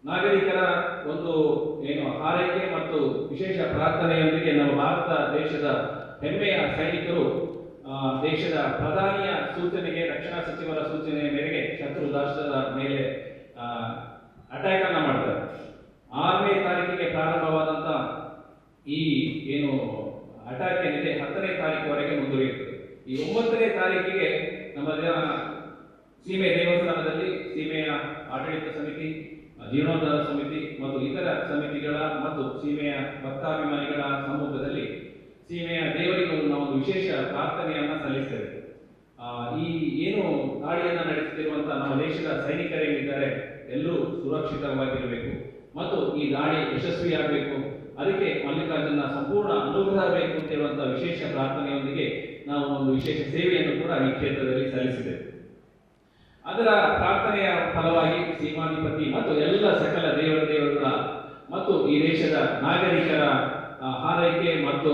ನಾಗರಿಕರ ಒಂದು ಹಾರೈಕೆ ಮತ್ತು ವಿಶೇಷ ಪ್ರಾರ್ಥನೆಯೊಂದಿಗೆ ನಮ್ಮ ಭಾರತ ದೇಶದ ಹೆಮ್ಮೆಯ ಸೈನಿಕರು ದೇಶದ ಪ್ರಧಾನಿಯ ಸೂಚನೆಗೆ, ರಕ್ಷಣಾ ಸಚಿವರ ಸೂಚನೆಯ ಮೇರೆಗೆ ಶತ್ರು ರಾಷ್ಟ್ರದ ಮೇಲೆ ಅಟ್ಯಾಕ್ ಅನ್ನ ಮಾಡ್ತಾರೆ. 6ನೇ ತಾರೀಕಿಗೆ ಪ್ರಾರಂಭವಾದಂತ ಈ ಅಟ್ಯಾಕ್ ಏನಿದೆ 10ನೇ ತಾರೀಕುವರೆಗೆ ಮುಂದುವರಿಯುತ್ತದೆ. ಈ 9ನೇ ತಾರೀಕಿಗೆ ನಮ್ಮ ಸೀಮೆ ದೇವಸ್ಥಾನದಲ್ಲಿ ಸೀಮೆಯ ಆಡಳಿತ ಸಮಿತಿ, ಜೀರ್ಣೋದ್ಧಾರ ಸಮಿತಿ ಮತ್ತು ಇತರ ಸಮಿತಿಗಳ ಮತ್ತು ಸೀಮೆಯ ಭಕ್ತಾಭಿಮಾನಿಗಳ ಸಮ್ಮುಖದಲ್ಲಿ ಸೀಮೆಯ ದೇವರಿಗೆ ನಾವು ಒಂದು ವಿಶೇಷ ಪ್ರಾರ್ಥನೆಯನ್ನ ಸಲ್ಲಿಸ್ತೇವೆ. ಈ ದಾಳಿಯನ್ನ ನಡೆಸುತ್ತಿರುವಂತಹ ನಮ್ಮ ದೇಶದ ಸೈನಿಕರೇನಿದ್ದಾರೆ ಎಲ್ಲರೂ ಸುರಕ್ಷಿತವಾಗಿರಬೇಕು ಮತ್ತು ಈ ದಾಳಿ ಯಶಸ್ವಿಯಾಗಬೇಕು. ಅದಕ್ಕೆ ಮಲ್ಲಿಕಾರ್ಜುನ ಸಂಪೂರ್ಣ ಅನುಗ್ರಹ ಬೇಕು ಅಂತ ಹೇಳುವಂತಹ ವಿಶೇಷ ಪ್ರಾರ್ಥನೆಯೊಂದಿಗೆ ನಾವು ಒಂದು ವಿಶೇಷ ಸೇವೆಯನ್ನು ಕೂಡ ಈ ಕ್ಷೇತ್ರದಲ್ಲಿ ಸಲ್ಲಿಸಿದ್ದೇವೆ. ಅದರ ಪ್ರಾರ್ಥನೆಯ ಫಲವಾಗಿ ಸೀಮಾಧಿಪತಿ ಮತ್ತು ಎಲ್ಲ ಸಕಲ ದೇವರುಗಳ ಮತ್ತು ಈ ದೇಶದ ನಾಗರಿಕರ ಹಾರೈಕೆ ಮತ್ತು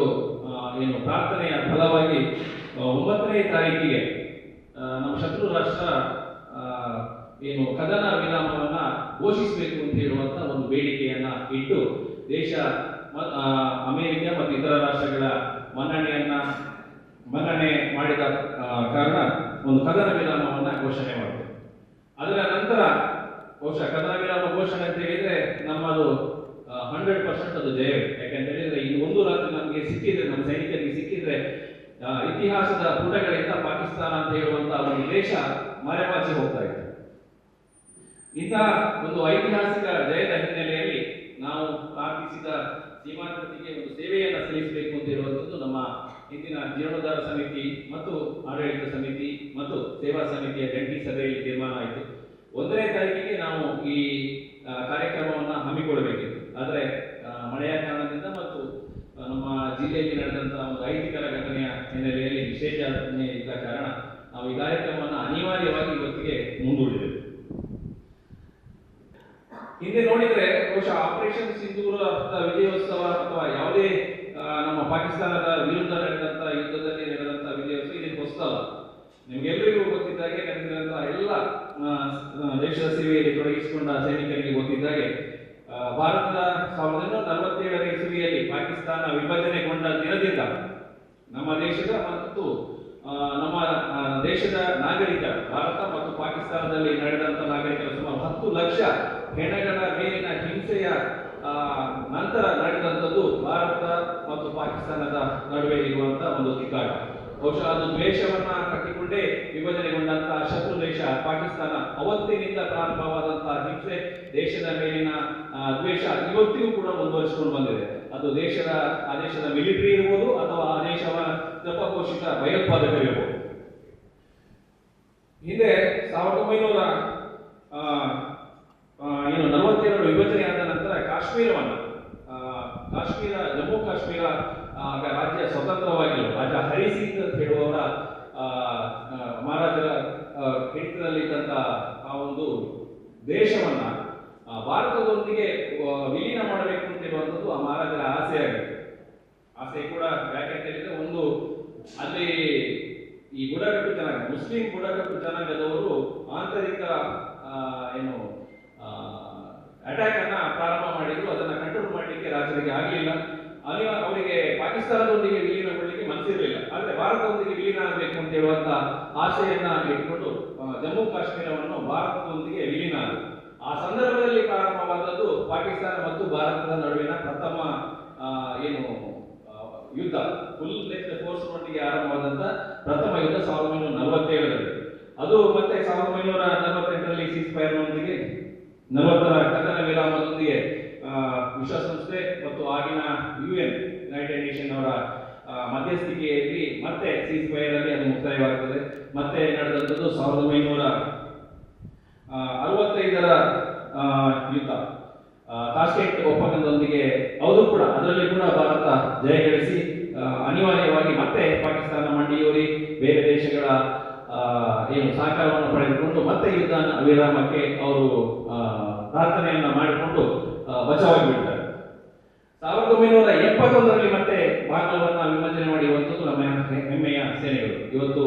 ಪ್ರಾರ್ಥನೆಯ ಫಲವಾಗಿ 9ನೇ ತಾರೀಕಿಗೆ ನಮ್ಮ ಶತ್ರು ರಾಷ್ಟ್ರ ಕದನ ವಿರಾಮವನ್ನ ಘೋಷಿಸಬೇಕು ಅಂತ ಹೇಳುವಂತ ಒಂದು ಬೇಡಿಕೆಯನ್ನ ಇಟ್ಟು ದೇಶ ಅಮೆರಿಕ ಮತ್ತು ಇತರ ರಾಷ್ಟ್ರಗಳ ಮನ್ನಣೆ ಮಾಡಿದ ಕಾರಣ ಒಂದು ಕದನ ವಿರಾಮವನ್ನ ಘೋಷಣೆ ಮಾಡಿದೆ. ಅದರ ನಂತರ ಬಹುಶಃ ಕದನ ವಿರಾಮ ಘೋಷಣೆ ಅಂತ ಹೇಳಿದ್ರೆ ನಮ್ಮದು 100% ಅದು ಜಯ. ಯಾಕಂತ ಹೇಳಿದ್ರೆ ಈ ಒಂದು ರಾತ್ರಿ ನಮಗೆ ಸಿಕ್ಕಿದ್ರೆ, ನಮ್ಮ ಸೈನಿಕರಿಗೆ ಸಿಕ್ಕಿದ್ರೆ ಇತಿಹಾಸದ ಪುಟಗಳಿಂದ ಪಾಕಿಸ್ತಾನ ಅಂತ ಹೇಳುವಂತಹ ಒಂದು ದೇಶ ಮರೆಮಾಚಿ ಹೋಗ್ತಾ ಇದೆ. ಇಂತಹ ಒಂದು ಐತಿಹಾಸಿಕ ಜಯದ ಹಿನ್ನೆಲೆಯಲ್ಲಿ ನಾವು ಪ್ರಾರ್ಥಿಸಿದ ಸೀಮಾಧಿಪತಿಗೆ ಒಂದು ಸೇವೆಯನ್ನು ಸಲ್ಲಿಸಬೇಕು ಅಂತ ಹೇಳುವಂಥದ್ದು ನಮ್ಮ ಹಿಂದಿನ ಜೀರ್ಣೋದ್ಧಾರ ಸಮಿತಿ ಮತ್ತು ಆಡಳಿತ ಸಮಿತಿ ಮತ್ತು ಸೇವಾ ಸಮಿತಿಯ ಜಂಟಿ ಸಭೆಯಲ್ಲಿ ತೀರ್ಮಾನ ಆಯಿತು. 1ನೇ ತಾರೀಕಿಗೆ ನಾವು ಈ ಕಾರ್ಯಕ್ರಮವನ್ನು ಹಮ್ಮಿಕೊಳ್ಳಬೇಕಿತ್ತು. ಆದರೆ ಮಳೆಯ ಕಾರಣದಿಂದ ಮತ್ತು ನಮ್ಮ ಜಿಲ್ಲೆಯಲ್ಲಿ ನಡೆದಂತಹ ಒಂದು ಅಹಿತಕರ ಘಟನೆಯ ಹಿನ್ನೆಲೆಯಲ್ಲಿ ವಿಶೇಷಾಜ್ಞೆ ಇದ್ದ ಕಾರಣ ನಾವು ಈ ಕಾರ್ಯಕ್ರಮವನ್ನು ಅನಿವಾರ್ಯವಾಗಿ ಇವತ್ತಿಗೆ ಮುಂದೂಡಿದೆವು. ಹಿಂದೆ ನೋಡಿದ್ರೆ ಬಹುಶಃ ಆಪರೇಷನ್ ಸಿಂಧೂರದ ವಿಜಯೋತ್ಸವ ಅಥವಾ ಯಾವುದೇ ನಮ್ಮ ಪಾಕಿಸ್ತಾನದ ವಿರುದ್ಧ ನಡೆದಂತಹ ಯುದ್ಧದಲ್ಲಿ ನಡೆದಂತಹ ವಿಜಯೋತ್ಸವ ಇದಕ್ಕೆ ಹೊಸದಲ್ಲ. ನಿಮ್ಗೆಲ್ಲರಿಗೂ ಗೊತ್ತಿದ್ದಾಗೆ ನಡೆದಿರುವಂತಹ ಎಲ್ಲ ದೇಶದ ಸೇವೆಯಲ್ಲಿ ತೊಡಗಿಸಿಕೊಂಡ ಸೈನಿಕರಿಗೆ ಗೊತ್ತಿದ್ದಾಗೆ ಭಾರತದ 1947ನೇ ಇಸವಿಯಲ್ಲಿ ಪಾಕಿಸ್ತಾನ ವಿಭಜನೆಗೊಂಡ ದಿನದಿಂದ ನಮ್ಮ ದೇಶದ ಮತ್ತು ನಮ್ಮ ದೇಶದ ನಾಗರಿಕ ಭಾರತ ಮತ್ತು ಪಾಕಿಸ್ತಾನದಲ್ಲಿ ನಡೆದಂತಹ ನಾಗರಿಕರ ಸುಮಾರು 10 ಲಕ್ಷ ಹೆಣಗಳ ಮೇಲಿನ ಹಿಂಸೆಯ ನಂತರ ನಡೆದಂಥದ್ದು ಭಾರತ ಮತ್ತು ಪಾಕಿಸ್ತಾನದ ನಡುವೆ ಇರುವಂತಹ ಒಂದು ತಿಕ್ಕಾಟ. ಬಹುಶಃ ಅದು ದ್ವೇಷವನ್ನ ಕಟ್ಟಿಕೊಂಡೇ ವಿಭಜನೆಗೊಂಡಂತಹ ಶತ್ರು ದೇಶ ಪಾಕಿಸ್ತಾನ. ಅವತ್ತಿನಿಂದ ಪ್ರಾರಂಭವಾದಂತಹ ಹಿಂಸೆ, ದೇಶದ ಮೇಲಿನ ದ್ವೇಷ ಇವತ್ತಿಗೂ ಕೂಡ ಮುಂದುವರಿಸಿಕೊಂಡು ಬಂದಿದೆ. ಅದು ಆ ದೇಶದ ಮಿಲಿಟರಿ ಇರ್ಬೋದು ಅಥವಾ ಆ ದೇಶದ ಜಪಘೋಷಿತ ಭಯೋತ್ಪಾದಕರಿರ್ಬೋದು. ಹಿಂದೆ 1947 ವಿಭಜನೆ ಆದ ನಂತರ ಜಮ್ಮು ಕಾಶ್ಮೀರ ಆಗ ರಾಜ್ಯ ಸ್ವತಂತ್ರವಾಗಿಲ್ಲ. ರಾಜ ಹರಿಸಿಂಗ್ ಅಂತ ಹೇಳುವವರ ಮಹಾರಾಜರ ಹಿಡಿತದಲ್ಲಿದ್ದಂಥ ಆ ಒಂದು ದೇಶವನ್ನ ಭಾರತದೊಂದಿಗೆ ವಿಲೀನ ಮಾಡಬೇಕು ಅಂತ ಹೇಳುವಂಥದ್ದು ಆ ಮಹಾರಾಜರ ಆಸೆಯಾಗಿದೆ. ಆಸೆ ಕೂಡ ಯಾಕೆ ಅಂತ ಹೇಳಿದ್ರೆ, ಒಂದು ಅಲ್ಲಿ ಈ ಬುಡಕಟ್ಟು ಜನಾಂಗ, ಮುಸ್ಲಿಂ ಬುಡಕಟ್ಟು ಜನಾಂಗದವರು ಆಂತರಿಕ ಏನು ಅಟ್ಯಾಕ್ ಅನ್ನ ಪ್ರಾರಂಭ ಮಾಡಿದ್ರು. ಅದನ್ನ ಕಂಟ್ರೋಲ್ ಮಾಡಲಿಕ್ಕೆ ರಾಜರಿಗೆ ಆಗಲಿಲ್ಲ. ಅವರಿಗೆ ಪಾಕಿಸ್ತಾನದೊಂದಿಗೆ ವಿಲೀನಗೊಳ್ಳಲಿಕ್ಕೆ ಮನಸ್ಸಿರಲಿಲ್ಲ. ಆದ್ರೆ ಭಾರತದೊಂದಿಗೆ ವಿಲೀನ ಆಗಬೇಕು ಅಂತ ಹೇಳುವಂತ ಆಶೆಯನ್ನ ಇಟ್ಕೊಂಡು ಜಮ್ಮು ಕಾಶ್ಮೀರವನ್ನು ಭಾರತದೊಂದಿಗೆ ವಿಲೀನ ಆದರು. ಆ ಸಂದರ್ಭದಲ್ಲಿ ಪ್ರಾರಂಭವಾದದ್ದು ಪಾಕಿಸ್ತಾನ ಮತ್ತು ಭಾರತದ ನಡುವಿನ ಪ್ರಥಮ ಏನು ಯುದ್ಧ, ಫುಲ್ ಫ್ಲೆಜ್ಡ್ ಫೋರ್ಸ್ ನೊಂದಿಗೆ ಆರಂಭವಾದಂತ ಪ್ರಥಮ ಯುದ್ಧ 1947ರಲ್ಲಿ. ಅದು ಮತ್ತೆ 1948ರಲ್ಲಿ ಸೀಸ್ ಫೈರ್ ನೊಂದಿಗೆ 40ರ ಕದನ ವಿರಾಮದೊಂದಿಗೆ ವಿಶ್ವಸಂಸ್ಥೆ ಮತ್ತು ಆಗಿನ UN ಯುನೈಟೆಡ್ ನೇಷನ್ ಅವರ ಮಧ್ಯಸ್ಥಿಕೆಯಲ್ಲಿ ಮತ್ತೆ ಸೀಸ್ ಫೈರ್ ಅಲ್ಲಿ ಅದು ಮುಕ್ತಾಯವಾಗುತ್ತದೆ. ಮತ್ತೆ ನಡೆದಂಥದ್ದು 1965ರ ಯುದ್ಧ, ತಾಷ್ಕೆಂಟ್ ಒಪ್ಪಂದದೊಂದಿಗೆ. ಅದರಲ್ಲಿ ಕೂಡ ಭಾರತ ಜಯಗಳಿಸಿ ಅನಿವಾರ್ಯವಾಗಿ ಮತ್ತೆ ಪಾಕಿಸ್ತಾನ ಮಂಡಿಯೂರಿ ಬೇರೆ ದೇಶಗಳ ಏನು ಸಹಕಾರವನ್ನು ಪಡೆದುಕೊಂಡು ಮತ್ತೆ ಯುದ್ಧ ವಿರಾಮಕ್ಕೆ ಅವರು ಪ್ರಾರ್ಥನೆಯನ್ನ ಮಾಡಿಕೊಂಡು ಬಚಾವಾಗಿ ಬಿಡ್ತಾರೆ. 1971ರಲ್ಲಿ ಮತ್ತೆ ಬಾಂಗ್ಲಾವನ್ನ ವಿಮೋಚನೆ ಮಾಡಿರುವಂಥದ್ದು ನಮ್ಮ ಹೆಮ್ಮೆಯ ಸೇನೆಗಳು. ಇವತ್ತು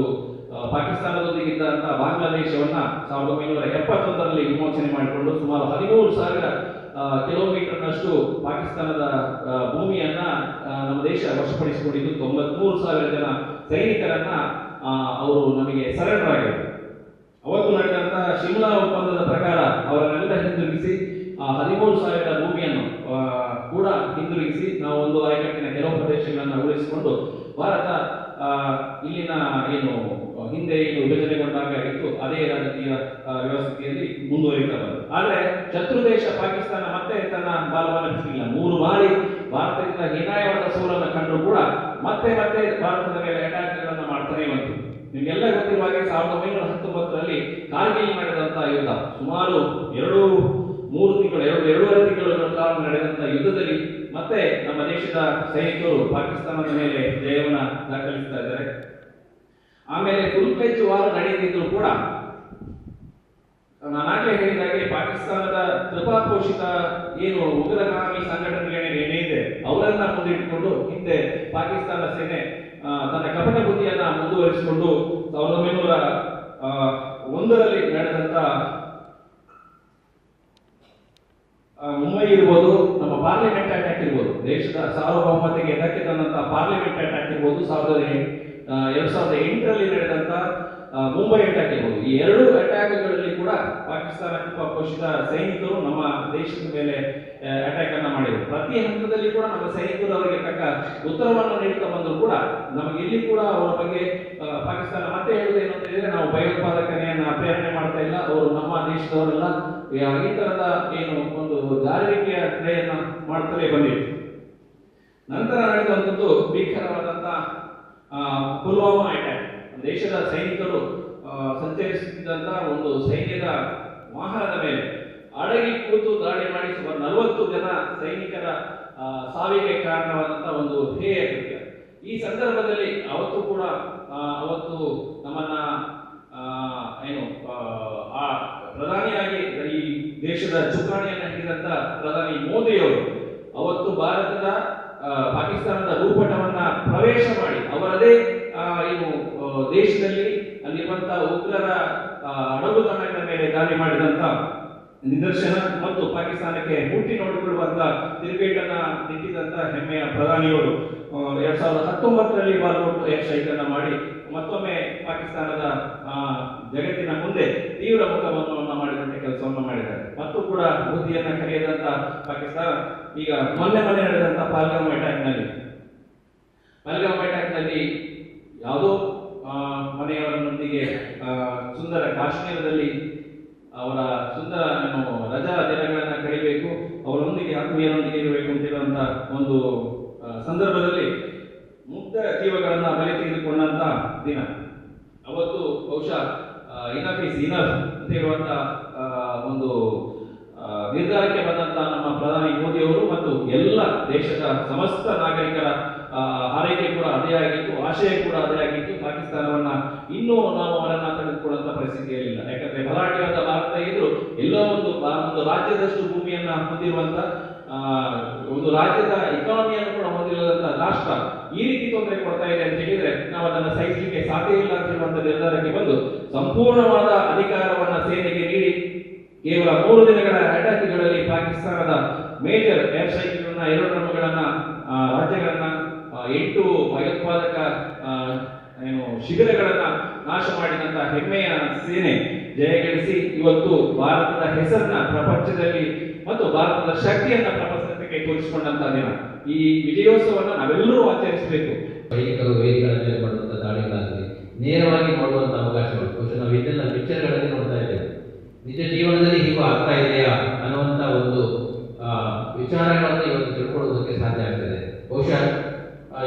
ಪಾಕಿಸ್ತಾನದೊಂದಿಗಿದ್ದಂತಹ ಬಾಂಗ್ಲಾದೇಶವನ್ನ 1971ರಲ್ಲಿ ವಿಮೋಚನೆ ಮಾಡಿಕೊಂಡು ಸುಮಾರು 13,000 ಕಿಲೋಮೀಟರ್ನಷ್ಟು ಪಾಕಿಸ್ತಾನದ ಭೂಮಿಯನ್ನ ನಮ್ಮ ದೇಶ ವಶಪಡಿಸಿಕೊಂಡಿದ್ದು 93,000 ಜನ ಸೈನಿಕರನ್ನ ಅವರು ನಮಗೆ ಸರೆಂಡರ್ ಆಗಿದ್ದಾರೆ. ಅವತ್ತು ನಡೆದಂತಹ ಶಿಮ್ಲಾ ಒಪ್ಪಂದದ ಪ್ರಕಾರ ಅವರನ್ನೆಲ್ಲ ಹಿಂದಿರುಗಿಸಿ 13,000 ಭೂಮಿಯನ್ನು ಕೂಡ ಹಿಂದಿರುಗಿಸಿ ನಾವು ಒಂದು ಆಯಕಟ್ಟಿನ ಕೆಲವು ಪ್ರದೇಶಗಳನ್ನು ಉಳಿಸಿಕೊಂಡು ಭಾರತ ಇಲ್ಲಿನ ಏನು ಹಿಂದೆ ಏನು ವಿಭಜನೆಗೊಂಡಾಗ ಇತ್ತು ಅದೇ ರಾಜಕೀಯ ವ್ಯವಸ್ಥೆಯಲ್ಲಿ ಮುಂದುವರಿತಾ ಬಂತು. ಆದರೆ ಶತ್ರು ದೇಶ ಪಾಕಿಸ್ತಾನ ಮತ್ತೆ ತನ್ನ ಬಾಲವನ್ನು ಬಿಟ್ಟಿಲ್ಲ. 3 ಬಾರಿ ಭಾರತದಿಂದ ಹೀನಾಯವಾದ ಸೋಲನ್ನು ಕಂಡರೂ ಕೂಡ ಮತ್ತೆ ಮತ್ತೆ ಭಾರತದ ಮೇಲೆ ಅಟ್ಯಾಕ್ಗಳನ್ನು ಮಾಡ್ತಾನೆ ಬಂತು. ನಿಮಗೆಲ್ಲ ಗೊತ್ತಿರುವ ಹಾಗೆ 1919ರಲ್ಲಿ ಕಾರ್ಗಿಲ್ ನಡೆದಂತಹ ಯುದ್ಧ, ಸುಮಾರು 2-3 ತಿಂಗಳು ಕಾಲ ನಡೆದಂತಹ ಯುದ್ಧದಲ್ಲಿ ಮತ್ತೆ ನಮ್ಮ ದೇಶದ ಸೈನಿಕರು ಪಾಕಿಸ್ತಾನದ ಮೇಲೆ ಜಯವನ್ನು ದಾಖಲಿಸ್ತಾ ಇದ್ದಾರೆ. ಆಮೇಲೆ ಫುಲ್ ಫ್ಲೆಜ್ ವಾರ್ ನಡೆದಿದ್ರು ಕೂಡ ನಾನಾಗಲೇ ಹೇಳಿದಾಗೆ ಪಾಕಿಸ್ತಾನದ ಕೃಪಾಪೋಷಿತ ಏನು ಉಗ್ರಗಾಮಿ ಸಂಘಟನೆಗಳೇನಿದೆ ಅವರನ್ನ ಮುಂದಿಟ್ಟುಕೊಂಡು ಹಿಂದೆ ಪಾಕಿಸ್ತಾನ ಸೇನೆ ತನ್ನ ಕಪಟ ಬುದ್ಧಿಯನ್ನ ಮುಂದುವರಿಸಿಕೊಂಡು 1901ರಲ್ಲಿ ನಡೆದಂತ ಮುಂಬೈ ಇರ್ಬೋದು, ನಮ್ಮ ಪಾರ್ಲಿಮೆಂಟ್ ಅಟ್ಯಾಕ್ ಇರ್ಬೋದು, ದೇಶದ ಸಾರ್ವಭೌಮತೆಗೆ ಧಕ್ಕೆ ತಂದಂತಹ ಪಾರ್ಲಿಮೆಂಟ್ ಅಟ್ಯಾಕ್ ಇರ್ಬೋದು, 2008ರಲ್ಲಿ ನಡೆದಂತ ಮುಂಬೈ ಅಟ್ಯಾಕ್ ಇರ್ಬೋದು, ಈ 2 ಅಟ್ಯಾಕ್ಗಳಲ್ಲಿ ಕೂಡ ಪಾಕಿಸ್ತಾನ ಪೋಷಿತ ಸೈನಿಕರು ನಮ್ಮ ದೇಶದ ಮೇಲೆ ಅಟ್ಯಾಕ್ ಅನ್ನ ಮಾಡಿದರು. ಪ್ರತಿ ಹಂತದಲ್ಲಿ ಕೂಡ ನಮ್ಮ ಸೈನಿಕರು ಅವರಿಗೆ ತಕ್ಕ ಉತ್ತರವನ್ನು ನೀಡುತ್ತಾ ಬಂದರೂ ಕೂಡ ನಮಗೆ ಇಲ್ಲಿ ಕೂಡ ಅವರ ಬಗ್ಗೆ ಪಾಕಿಸ್ತಾನ ಮತ್ತೆ ಹೇಳುವುದು ಏನು ಅಂತ ಹೇಳಿದ್ರೆ, ನಾವು ಭಯೋತ್ಪಾದಕನೆಯನ್ನ ಪ್ರೇರಣೆ ಮಾಡ್ತಾ ಇಲ್ಲ, ಅವರು ನಮ್ಮ ದೇಶದವರೆಲ್ಲ ಈ ತರದ ಏನು ಒಂದು ಜಾರಿಕೆಯ ಕ್ರಿಯೆಯನ್ನ ಮಾಡ್ತಲೇ ಬಂದಿತ್ತು. ನಂತರ ನಡೆದಂಥದ್ದು ಭೀಕರವಾದಂತಹ ಪುಲ್ವಾಮಾ ಅಟ್ಯಾಕ್. ದೇಶದ ಸೈನಿಕರು ಸಂಚರಿಸುತ್ತಿದ್ದಂತಹ ಒಂದು ಸೈನ್ಯದ ವಾಹನದ ಮೇಲೆ ಅಡಗಿ ಕೂತು ದಾಳಿ ಮಾಡಿ ಸುಮಾರು 40 ಜನ ಸೈನಿಕರ ಸಾವಿಗೆ ಕಾರಣವಾದಂತಹ ಒಂದು ಹೇಯ ಕೃತ್ಯ. ಈ ಸಂದರ್ಭದಲ್ಲಿ ಅವತ್ತು ಕೂಡ ನಮ್ಮನ್ನ ಏನು ಪ್ರಧಾನಿಯಾಗಿ ಈ ದೇಶದ ಚುಕ್ಕಾಣಿಯನ್ನ ಹಿಡಿದಂತ ಪ್ರಧಾನಿ ಮೋದಿಯವರು ಅವತ್ತು ಭಾರತದ ಪಾಕಿಸ್ತಾನದ ಭೂಪಟವನ್ನ ಪ್ರವೇಶ ಮಾಡಿ ಅವರದೇ ಏನು ದೇಶದಲ್ಲಿ ಅಲ್ಲಿರುವಂತಹ ಉಗ್ರರ ಅಡಗುತಾಣಗಳ ಮೇಲೆ ದಾಳಿ ಮಾಡಿದಂತ ನಿದರ್ಶನ ಮತ್ತು ಪಾಕಿಸ್ತಾನಕ್ಕೆ ಮುಟ್ಟಿ ನೋಡಿಕೊಳ್ಳುವಂತ ತಿರುಗೇಟನ್ನ ನಿಂತಿದಂತ ಹೆಮ್ಮೆಯ ಪ್ರಧಾನಿಯವರು 2019ರಲ್ಲಿ ಬಾಲ್ಕೋಟ್ ಏರ್ ಸ್ಟ್ರೈಕ್ ಅನ್ನ ಮಾಡಿ ಮತ್ತೊಮ್ಮೆ ಪಾಕಿಸ್ತಾನದ ಜಗತ್ತಿನ ಮುಂದೆ ತೀವ್ರ ಮುಖವನ್ನು ಮಾಡಿದಂತ ಕೆಲಸವನ್ನು ಮಾಡಿದ್ದಾರೆ. ಮತ್ತು ಕೂಡ ಬುದ್ಧಿಯನ್ನ ಕಲಿಯದಂತ ಪಾಕಿಸ್ತಾನ ಈಗ ಮೊನ್ನೆ ನಡೆದಂತ ಪಹಲ್ಗಾಮ್ ಅಟ್ಯಾಕ್ ನಲ್ಲಿ ಯಾವುದೋ ಮನೆಯವರೊಂದಿಗೆ ಸುಂದರ ಕಾಶ್ಮೀರದಲ್ಲಿ ಅವರ ಸುಂದರ ರಜಾ ದಿನಗಳನ್ನ ಕಳಿಬೇಕು, ಅವರೊಂದಿಗೆ ಆತ್ಮೀಯರೊಂದಿಗೆ ಇರಬೇಕು ಅಂತ ಹೇಳುವಂತ ಒಂದು ಸಂದರ್ಭದಲ್ಲಿ ಮುಕ್ತ ಜೀವಗಳನ್ನ ಬಲಿ ತೆಗೆದುಕೊಂಡಂತ ದಿನ. ಅವತ್ತು ಬಹುಶಃ ಇನಫ್ ಇಸ್ ಇನಫ್ ಅಂತ ಹೇಳುವಂತ ಒಂದು ನಿರ್ಧಾರಕ್ಕೆ ಬಂದಂತ ನಮ್ಮ ಪ್ರಧಾನಿ ಪ್ರಧಾನಿ ಮೋದಿಯವರು ಮತ್ತು ಎಲ್ಲ ದೇಶದ ಸಮಸ್ತ ನಾಗರಿಕರ ಹಾರೈಕೆ ಕೂಡ ಅದೇ ಆಗಿತ್ತು, ಆಶಯ ಕೂಡ ಅದೇ ಆಗಿತ್ತು. ಪಾಕಿಸ್ತಾನವನ್ನ ಇನ್ನೂ ನಾವು ಅವರನ್ನ ತೆಗೆದುಕೊಳ್ಳುವಂತ ಪರಿಸ್ಥಿತಿಯಲ್ಲಿಲ್ಲ. ಯಾಕಂದ್ರೆ ಭರಾಟೆಯಾದ ಭಾರತ ಇದ್ರು ಎಲ್ಲೋ ಒಂದು ರಾಜ್ಯದಷ್ಟು ಭೂಮಿಯನ್ನ ಹೊಂದಿರುವಂತ ಒಂದು ರಾಜ್ಯದ ಎಕಾನಮಿಯನ್ನು ಕೂಡ ಹೊಂದಿರುವಂತಹ ರಾಷ್ಟ್ರ ಈ ರೀತಿ ತೊಂದರೆ ಕೊಡ್ತಾ ಇದೆ ಅಂತ ಹೇಳಿದ್ರೆ ನಾವು ಅದನ್ನ ಸಹಿಸಲಿಕ್ಕೆ ಸಾಧ್ಯ ಇಲ್ಲ ಅಂತ ಹೇಳುವಂತ ನಿರ್ಧಾರಕ್ಕೆ ಬಂದು ಸಂಪೂರ್ಣವಾದ ಅಧಿಕಾರವನ್ನ ಸೇನೆಗೆ ನೀಡಿ ಕೇವಲ 3 ದಿನಗಳ ಅಟ್ಯಾಕ್ಗಳಲ್ಲಿ ಪಾಕಿಸ್ತಾನದ ಮೇಜರ್ ಏರ್ ಸ್ಟ್ರೈಕ್ಗಳನ್ನ, ಏರೋಡ್ರಮ್ಗಳನ್ನ, ರಾಜ್ಯಗಳನ್ನ, 8 ಭಯೋತ್ಪಾದಕ ಶಿಬಿರಗಳನ್ನ ನಾಶ ಮಾಡಿದಂತಹ ಹೆಮ್ಮೆಯ ಸೇನೆ ಜಯಗಳಿಸಿ ಇವತ್ತು ಭಾರತದ ಹೆಸರನ್ನ ಪ್ರಪಂಚದಲ್ಲಿ ಮತ್ತು ಭಾರತದ ಶಕ್ತಿಯನ್ನ ಪ್ರಪಂಚಕ್ಕೆ ತೋರಿಸಿಕೊಂಡಂತಹ ದಿನ. ಈ ವಿಜಯೋತ್ಸವವನ್ನು ನಾವೆಲ್ಲರೂ ಆಚರಿಸಬೇಕು. ಸೈನಿಕರು ವೇದಿಗಳ ಮೇಲೆ ಮಾಡುವಂತಹ ದಾಳಿಗಳಾಗಲಿ ನೇರವಾಗಿ ನೋಡುವಂತ ಅವಕಾಶಗಳು ಬಹುಶಃ ನಾವು ಇದೆಲ್ಲ ಪಿಕ್ಚರ್ಗಳಲ್ಲಿ ನೋಡ್ತಾ ಇದ್ದೇವೆ. ನಿಜ ಜೀವನದಲ್ಲಿ ಹೀಗೂ ಆಗ್ತಾ ಇದೆಯಾ ಅನ್ನುವಂಥ ಒಂದು ವಿಚಾರಗಳನ್ನು ಇವತ್ತು ತಿಳ್ಕೊಳ್ಳೋದಕ್ಕೆ ಸಾಧ್ಯ ಆಗ್ತದೆ. ಬಹುಶಃ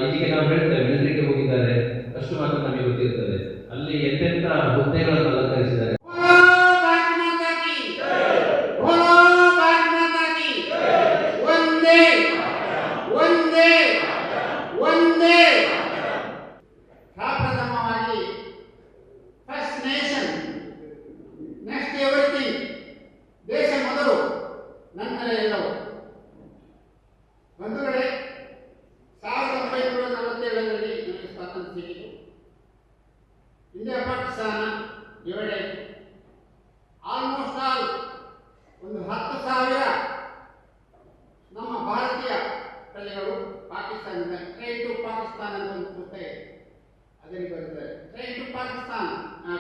ಇದಕ್ಕೆ ನಾವು ಹೇಳ್ತೇವೆ ಮಿಲಿಟರಿಗೆ ಹೋಗಿದ್ದಾರೆ ಅಷ್ಟು ಮಾತ್ರ ನಮಗೆ ಗೊತ್ತಿರ್ತದೆ. ಅಲ್ಲಿ ಎಂತೆಂಥ ಹುದ್ದೆಗಳನ್ನು ಅಲಂಕರಿಸಿದ್ದಾರೆ. ದೇಶ ಮೊದಲು ನಂತರ ಎಲ್ಲವೂ. ಬಂಧುಗಳೇ, 1947ರಲ್ಲಿ ನಮಗೆ ಸ್ವಾತಂತ್ರ್ಯ ಸಿಕ್ಕಿತು. ಇಂಡಿಯಾ ಪಾಕಿಸ್ತಾನ ಡಿವೈಡ್ ಆಯಿತು. ಆಲ್ಮೋಸ್ಟ್ ಆಲ್ ಒಂದು 10,000 ನಮ್ಮ ಭಾರತೀಯ ಪ್ರಜೆಗಳು ಪಾಕಿಸ್ತಾನದಿಂದ ಟ್ರೈನ್ ಟು ಪಾಕಿಸ್ತಾನ ಅಂತ ಒಂದು ಪುಸ್ತಕ ಇದೆ, ಅದರಲ್ಲಿ ಬರುತ್ತಾರೆ. Train to Pakistan,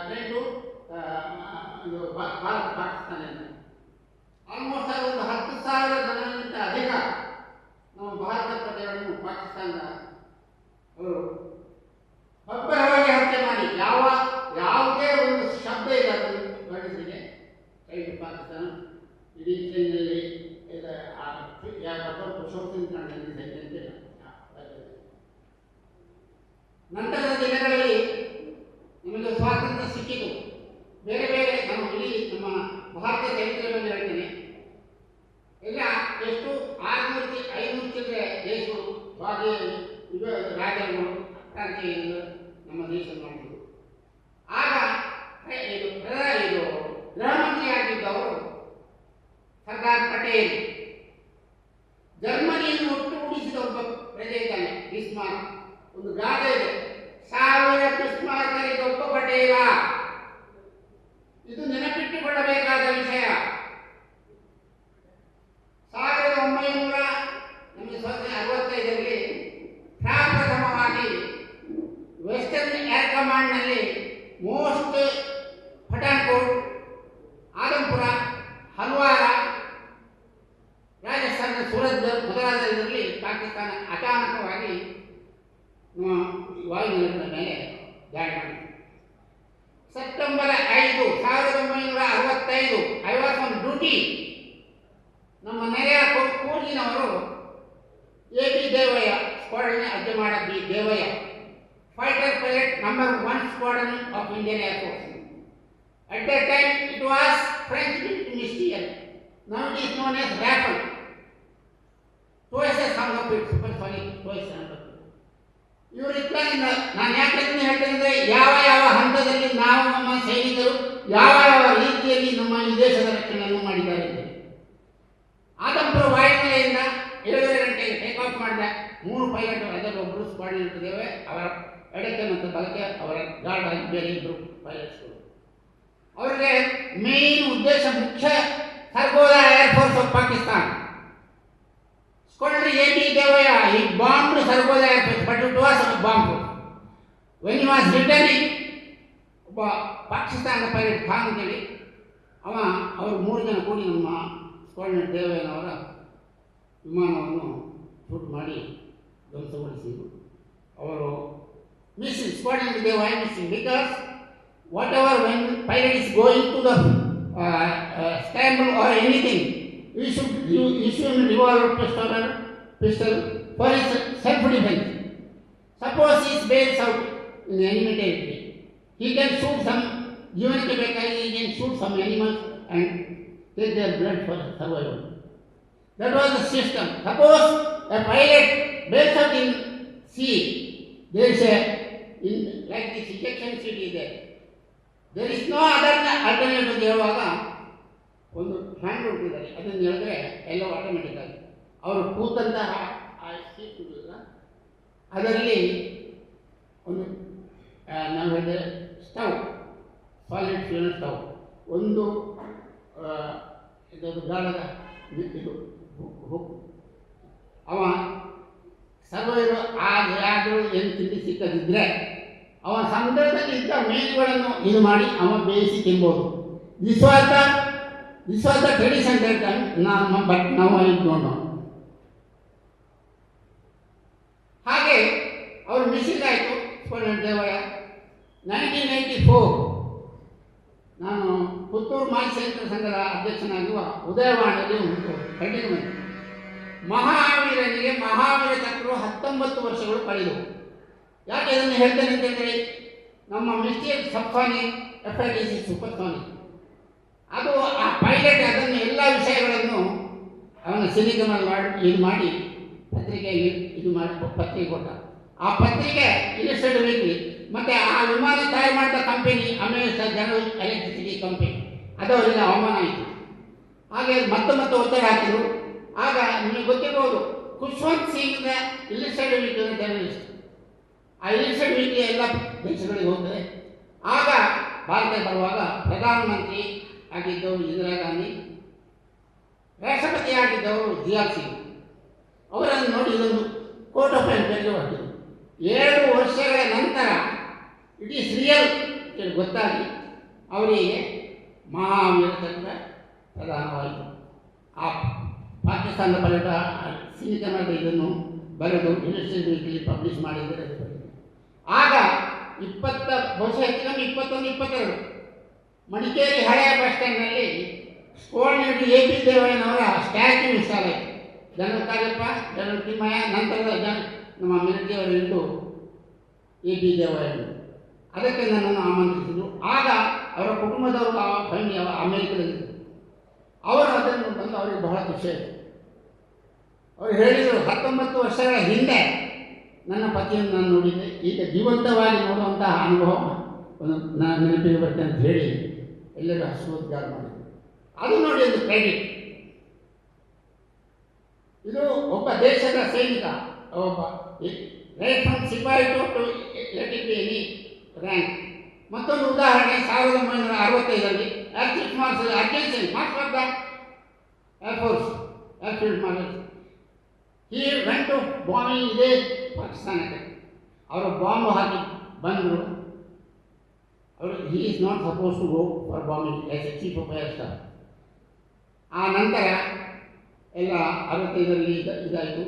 train to Bharat Pakistan ಅಂತ. ಆಲ್ಮೋಸ್ಟ್ ಆಲ್ ಒಂದು 10,000 ಜನರಿಗಿಂತ ಅಧಿಕ ನಮ್ಮ ಭಾರತ ಪ್ರಜೆಗಳನ್ನು ಪಾಕಿಸ್ತಾನದ ಅವರು ಒಬ್ಬರವಾಗಿ ಹತ್ಯೆ ಮಾಡಿ ಯಾವುದೇ ಒಂದು ಶಬ್ದ ಇಲ್ಲ ಅದನ್ನು ವರ್ಣಿಸಲಿಕ್ಕೆ. ಟ್ರೈನ್ ಟು ಪಾಕಿಸ್ತಾನ ಇಡೀ ಟ್ರೈನಲ್ಲಿ ನಂತರದ ದಿನಗಳಲ್ಲಿ ನಮಗೆ ಸ್ವಾತಂತ್ರ್ಯ ಸಿಕ್ಕಿತು. ಬೇರೆ ಬೇರೆ ನಾವು ಇಡೀ ನಮ್ಮ ಭಾರತೀಯ ಚರಿತ್ರೆಯನ್ನು ಹೇಳ್ತೇನೆ. ಎಲ್ಲ ಎಷ್ಟು 600-500 ಚಿಲ್ಲರೆ ದೇಶಗಳು ಭಾಗ್ಯ ರಾಜ್ಯಗಳು ಕ್ರಾಂತಿಯಿಂದ ನಮ್ಮ ದೇಶ ಮಾಡಿದ್ರು. ಆಗ ಇದು ಗೃಹ ಮಂತ್ರಿಯಾಗಿದ್ದವರು ಸರ್ದಾರ್ ಪಟೇಲ್. ಜರ್ಮನಿಯನ್ನು ಒಟ್ಟುಗೂಡಿಸಿದ ಒಬ್ಬ ಪ್ರಜೆ ಇದ್ದಾನೆ, ಬಿಸ್ಮಾರ್ಕ್. ಒಂದು ಗಾದೆ ಇದೆ, 1000 ಬಿಸ್ಮಾರ್ಕರಿಗೆ ಒಬ್ಬ ಪಟೇಲ. ಇದು ನೆನಪಿಟ್ಟುಕೊಳ್ಳಬೇಕಾದ ವಿಷಯ. 1965ರಲ್ಲಿ ಪ್ರಪ್ರಥಮವಾಗಿ ವೆಸ್ಟರ್ನ್ ಏರ್ ಕಮಾಂಡ್ನಲ್ಲಿ ಮೋಸ್ಟ್ ಪಠಾನ್ಕೋಟ್, ಆದಂಪುರ, ಹಲ್ವಾರ, ರಾಜಸ್ಥಾನದ ಸೂರತ್ ಮೊದಲಾದರಲ್ಲಿ ಪಾಕಿಸ್ತಾನ ಅಚಾನಕವಾಗಿ ವಾಯುನೆಲದ ಮೇಲೆ ದಾಳಿ ಮಾಡಿದೆ. September 5, 1965 I was on duty. ನಮ್ಮ ನೆರೆಯ ಕೂರ್ಜಿನವರು AB Devaiah squadron Ajjamada B Devaiah, fighter pilot number 1 squadron of Indian air force. At that time it was French ministerial. Now it is known as Rifle. Twice as sound of it, supersonic, twice sound of it. ಇವರು ಇದ್ದಾಗಿಂದ ನಾನು ಯಾಕಂತ ಹೇಳ್ತೇನೆ, ಯಾವ ಹಂತದಲ್ಲಿ ನಾವು ನಮ್ಮ ಸೈನಿಕರು ಯಾವ ರೀತಿಯಲ್ಲಿ ನಮ್ಮ ಈ ದೇಶದ ರಕ್ಷಣೆಯನ್ನು ಮಾಡಿದ್ದಾರೆ. ಆದಂಪುರ ವಾಯುನೆಲೆಯಿಂದ 7:30 ಗಂಟೆಗೆ ಟೇಕ್ ಆಫ್ ಮಾಡಿದ 3 ಪೈಲಟ್, ಅದರಲ್ಲಿ ಒಬ್ಬರು ಸ್ಕ್ವಾಡನ್ ಇಟ್ಟಿದ್ದೇವೆ, ಅವರ ಎಡಕ್ಕೆ ಮತ್ತು ಬಲಕ್ಕೆ ಅವರ ಗಾರ್ಡ್ ಆಗಿ ಬೇರೆ 2 ಪೈಲಟ್ಸ್ಗಳು. ಅವರಿಗೆ ಮೇನ್ ಉದ್ದೇಶ ಮುಖ್ಯ Sargodha air force of Pakistan. Squadron AB Devaya, he bombed Sargoda Air Force, but it was a bomb. When he was returning, ಪಾಕಿಸ್ತಾನದ ಪೈಲಟ್ ಖಾನ್ ಅಂತೇಳಿ ಅವರು 3 ಜನ ಕೂಡಿ ನಮ್ಮ ಸ್ಕ್ವಾಡ್ರನ್ ದೇವಯ್ಯನವರ ವಿಮಾನವನ್ನು ಶೂಟ್ ಮಾಡಿ ಧ್ವಂಸಗೊಳಿಸಿದರು. ಅವರು missing, squadron Devaiah missing, because whatever when pilot is going to the scramble or anything, you should issue a revolver pistol for his self-defense. Suppose he is based out in enemy territory, he can shoot some, even he can shoot some animals and take their blood for survival. That was the system. Suppose a pilot bails out in sea, there is like this ejection seat is there. There is no other alternative ಅಂತ ಹೇಳುವಾಗ ಒಂದು hand ಕೊಟ್ಟಿದ್ದಾರೆ, ಅದನ್ನು ಹೇಳಿದ್ರೆ ಎಲ್ಲ automatic ಆಗಿ ಅವರು ಕೂತಂತಹ ಆ ಸೀಟ್ ಇದೆಯಲ್ಲ ಅದರಲ್ಲಿ ಒಂದು ನಾವು ಹೇಳಿದ್ರೆ ಸ್ಟವ್, ಸಾಲಿಡ್ ಫ್ಯೂಯಲ್ ಸ್ಟವ್, ಒಂದು ಇದೊಂದು ಗಾಳದ ಇದು ಅವ ಸರ್ವೈರು ಆದರೂ ಏನು ತಿಂಡಿ ಸಿಕ್ಕದಿದ್ದರೆ ಅವ ಸಮುದ್ರದಲ್ಲಿ ಇದ್ದ ಮೀನುಗಳನ್ನು ಇದು ಮಾಡಿ ಅವ ಬೇಯಿಸಿ ತಿನ್ಬೋದು. This was the tradition that time, but ನಾವು ಇಟ್ಕೊಂಡು ಹಾಗೆ ಅವರು ಮಿಸ್ಸಿಂಗ್ ಆಯಿತು. ದೇವಯ್ಯ 1994 ನಾನು ಪುತ್ತೂರು ಮಾಜಿ ಸೈನಿಕರ ಸಂಘದ ಅಧ್ಯಕ್ಷನಾಗುವ ಉದಯವಾಣಿಯಲ್ಲಿ ಉಂಟು ಖಂಡಿತ ಮಹಾವೀರನಿಗೆ ಮಹಾವೀರ ಚಕ್ರವು 19 ವರ್ಷಗಳು ಕಳೆದವು. ಯಾಕೆ ಇದನ್ನು ಹೇಳ್ತೇನೆ ಅಂತಂದರೆ ನಮ್ಮ ಮಿಸ್ಟೇಕ್ ಸಬ್ಸಾನಿಕ್ FIDC ಸೂಪರ್ಸಾನಿಕ್ ಅದು ಆ ಪೈಲಟ್ ಅದನ್ನು ಎಲ್ಲ ವಿಷಯಗಳನ್ನು ಅವನ ಸಿನಿಗಮಲ್ಲಿ ಇದು ಮಾಡಿ ಪತ್ರಿಕೆಯಲ್ಲಿ ಇದು ಮಾಡಿ ಪತ್ರಿಕೆ ಕೊಟ್ಟ. ಆ ಪತ್ರಿಕೆ ಇಲಿಸ್ಟ್ರೇಟೆಡ್ ವೀಕ್ಲಿ ಮತ್ತು ಆ ವಿಮಾನ ತಯಾರು ಮಾಡಿದ company American general electricity company ಅದು ಅವರಿಗೆ ಅವಮಾನ ಆಯಿತು. ಹಾಗೆ ಮತ್ತೆ ಒತ್ತಡ ಹಾಕಿದರು. ಆಗ ನಿಮಗೆ ಗೊತ್ತಿರ್ಬೋದು, Khushwant Singh Illustrated weekly journalist, ಆ ಇಲಿಸ್ಟ್ರೇಟೆಡ್ ವೀಕ್ಲಿ ಎಲ್ಲ ದೇಶಗಳಿಗೆ ಹೋಗ್ತದೆ. ಆಗ ಭಾರತಕ್ಕೆ ಬರುವಾಗ ಪ್ರಧಾನಮಂತ್ರಿ ಆಗಿದ್ದವರು ಇಂದಿರಾ ಗಾಂಧಿ, ರಾಷ್ಟ್ರಪತಿ ಆಗಿದ್ದವರು ಜಿಯಾ ಸಿಂಗ್, ಅವರನ್ನು ನೋಡಿ ಇದೊಂದು ಕೋರ್ಟ್ ಆಫ್ ಎನ್ಕ್ವೈರಿಗೆ ಹೊರಟಿದ್ರು. 2 ವರ್ಷಗಳ ನಂತರ ಇಟ್ ಈಸ್ ರಿಯಲ್ ಗೊತ್ತಾಗಿ ಅವರಿಗೆ ಮಹಾವೀರ ಚಕ್ರ ಪ್ರದಾನವಾಯಿತು. ಆ ಪಾಕಿಸ್ತಾನದ ಪೈಲಟ್ ಸಿನಿಕಮದ ಇದನ್ನು ಬರೆದು ಇಲಿಸ್ಟ್ರೇಟೆಡ್ ಪಬ್ಲಿಷ್ ಮಾಡಿದರೆ ಆಗ 20 ವರ್ಷ ಹೆಚ್ಚು ಕಮ್ಮಿ 21-22 ಮಡಿಕೇರಿ ಹಳೆಯ ಬಸ್ ಸ್ಟ್ಯಾಂಡ್ನಲ್ಲಿ ಸ್ಕೋರ್ನಡಿ AP ದೇವಯ್ಯನವರ ಸ್ಟ್ಯಾಚ್ಯೂ ಇನ್ಸ್ಟಾಲ್ ಆಯಿತು. ಜನರಲ್ ಕಾರ್ಯಪ್ಪ, ಜನರಲ್ ತಿಮ್ಮಯ್ಯ, ನಂತರದ ನಮ್ಮ ಮಿಲಿಟರಿಯವರು ಹಿಡಿದು AP ದೇವಯ್ಯನು ಅದಕ್ಕೆ ನನ್ನನ್ನು ಆಮಂತ್ರಿಸಿದರು. ಆಗ ಅವರ ಕುಟುಂಬದವರು ಆ ಫ್ಯಾಮಿಲಿ ಅಮೇರಿಕದಲ್ಲಿದ್ದರು. ಅವರು ಅದನ್ನು ಬಂದು ಅವರಿಗೆ ಬಹಳ ಖುಷಿ ಆಯಿತು. ಅವರು ಹೇಳಿದರು, 19 ವರ್ಷಗಳ ಹಿಂದೆ ನನ್ನ ಪತಿಯನ್ನು ನಾನು ನೋಡಿದ್ದೆ, ಈಗ ಜೀವಂತವಾಗಿ ನೋಡುವಂತಹ ಅನುಭವ ಒಂದು ನಾನು ನೆನಪಿಗೆ ಬರ್ತೇನೆ ಅಂತ ಹೇಳಿ ಎಲ್ಲರೂ ಹಸುವುದ್ಗಾರ ಮಾಡಿದರು. ಅದು ನೋಡಿ ಒಂದು ಕ್ರೆಡಿಟ್. ಇದು ಒಬ್ಬ ದೇಶದ ಸೈನಿಕ, ಒಬ್ಬ right from sepoy to let it be any rank. ಮತ್ತೊಂದು ಉದಾಹರಣೆ, 1965ರಲ್ಲಿ air chief marshal Arjan Singh, master of the air force, airfield marshal, ಈ ವೆಂಟ್ ಟು ಬಾಂಬಿಂಗ್ ಇದೇ ಪಾಕಿಸ್ತಾನಕ್ಕೆ. ಅವರು ಬಾಂಬ್ ಹಾಕಿ ಬಂದರು. ಅವರು he is not suppose to go for bombing as a chief of air staff. ಆ ನಂತರ ಎಲ್ಲ 65ರಲ್ಲಿ ಇದಾಯಿತು,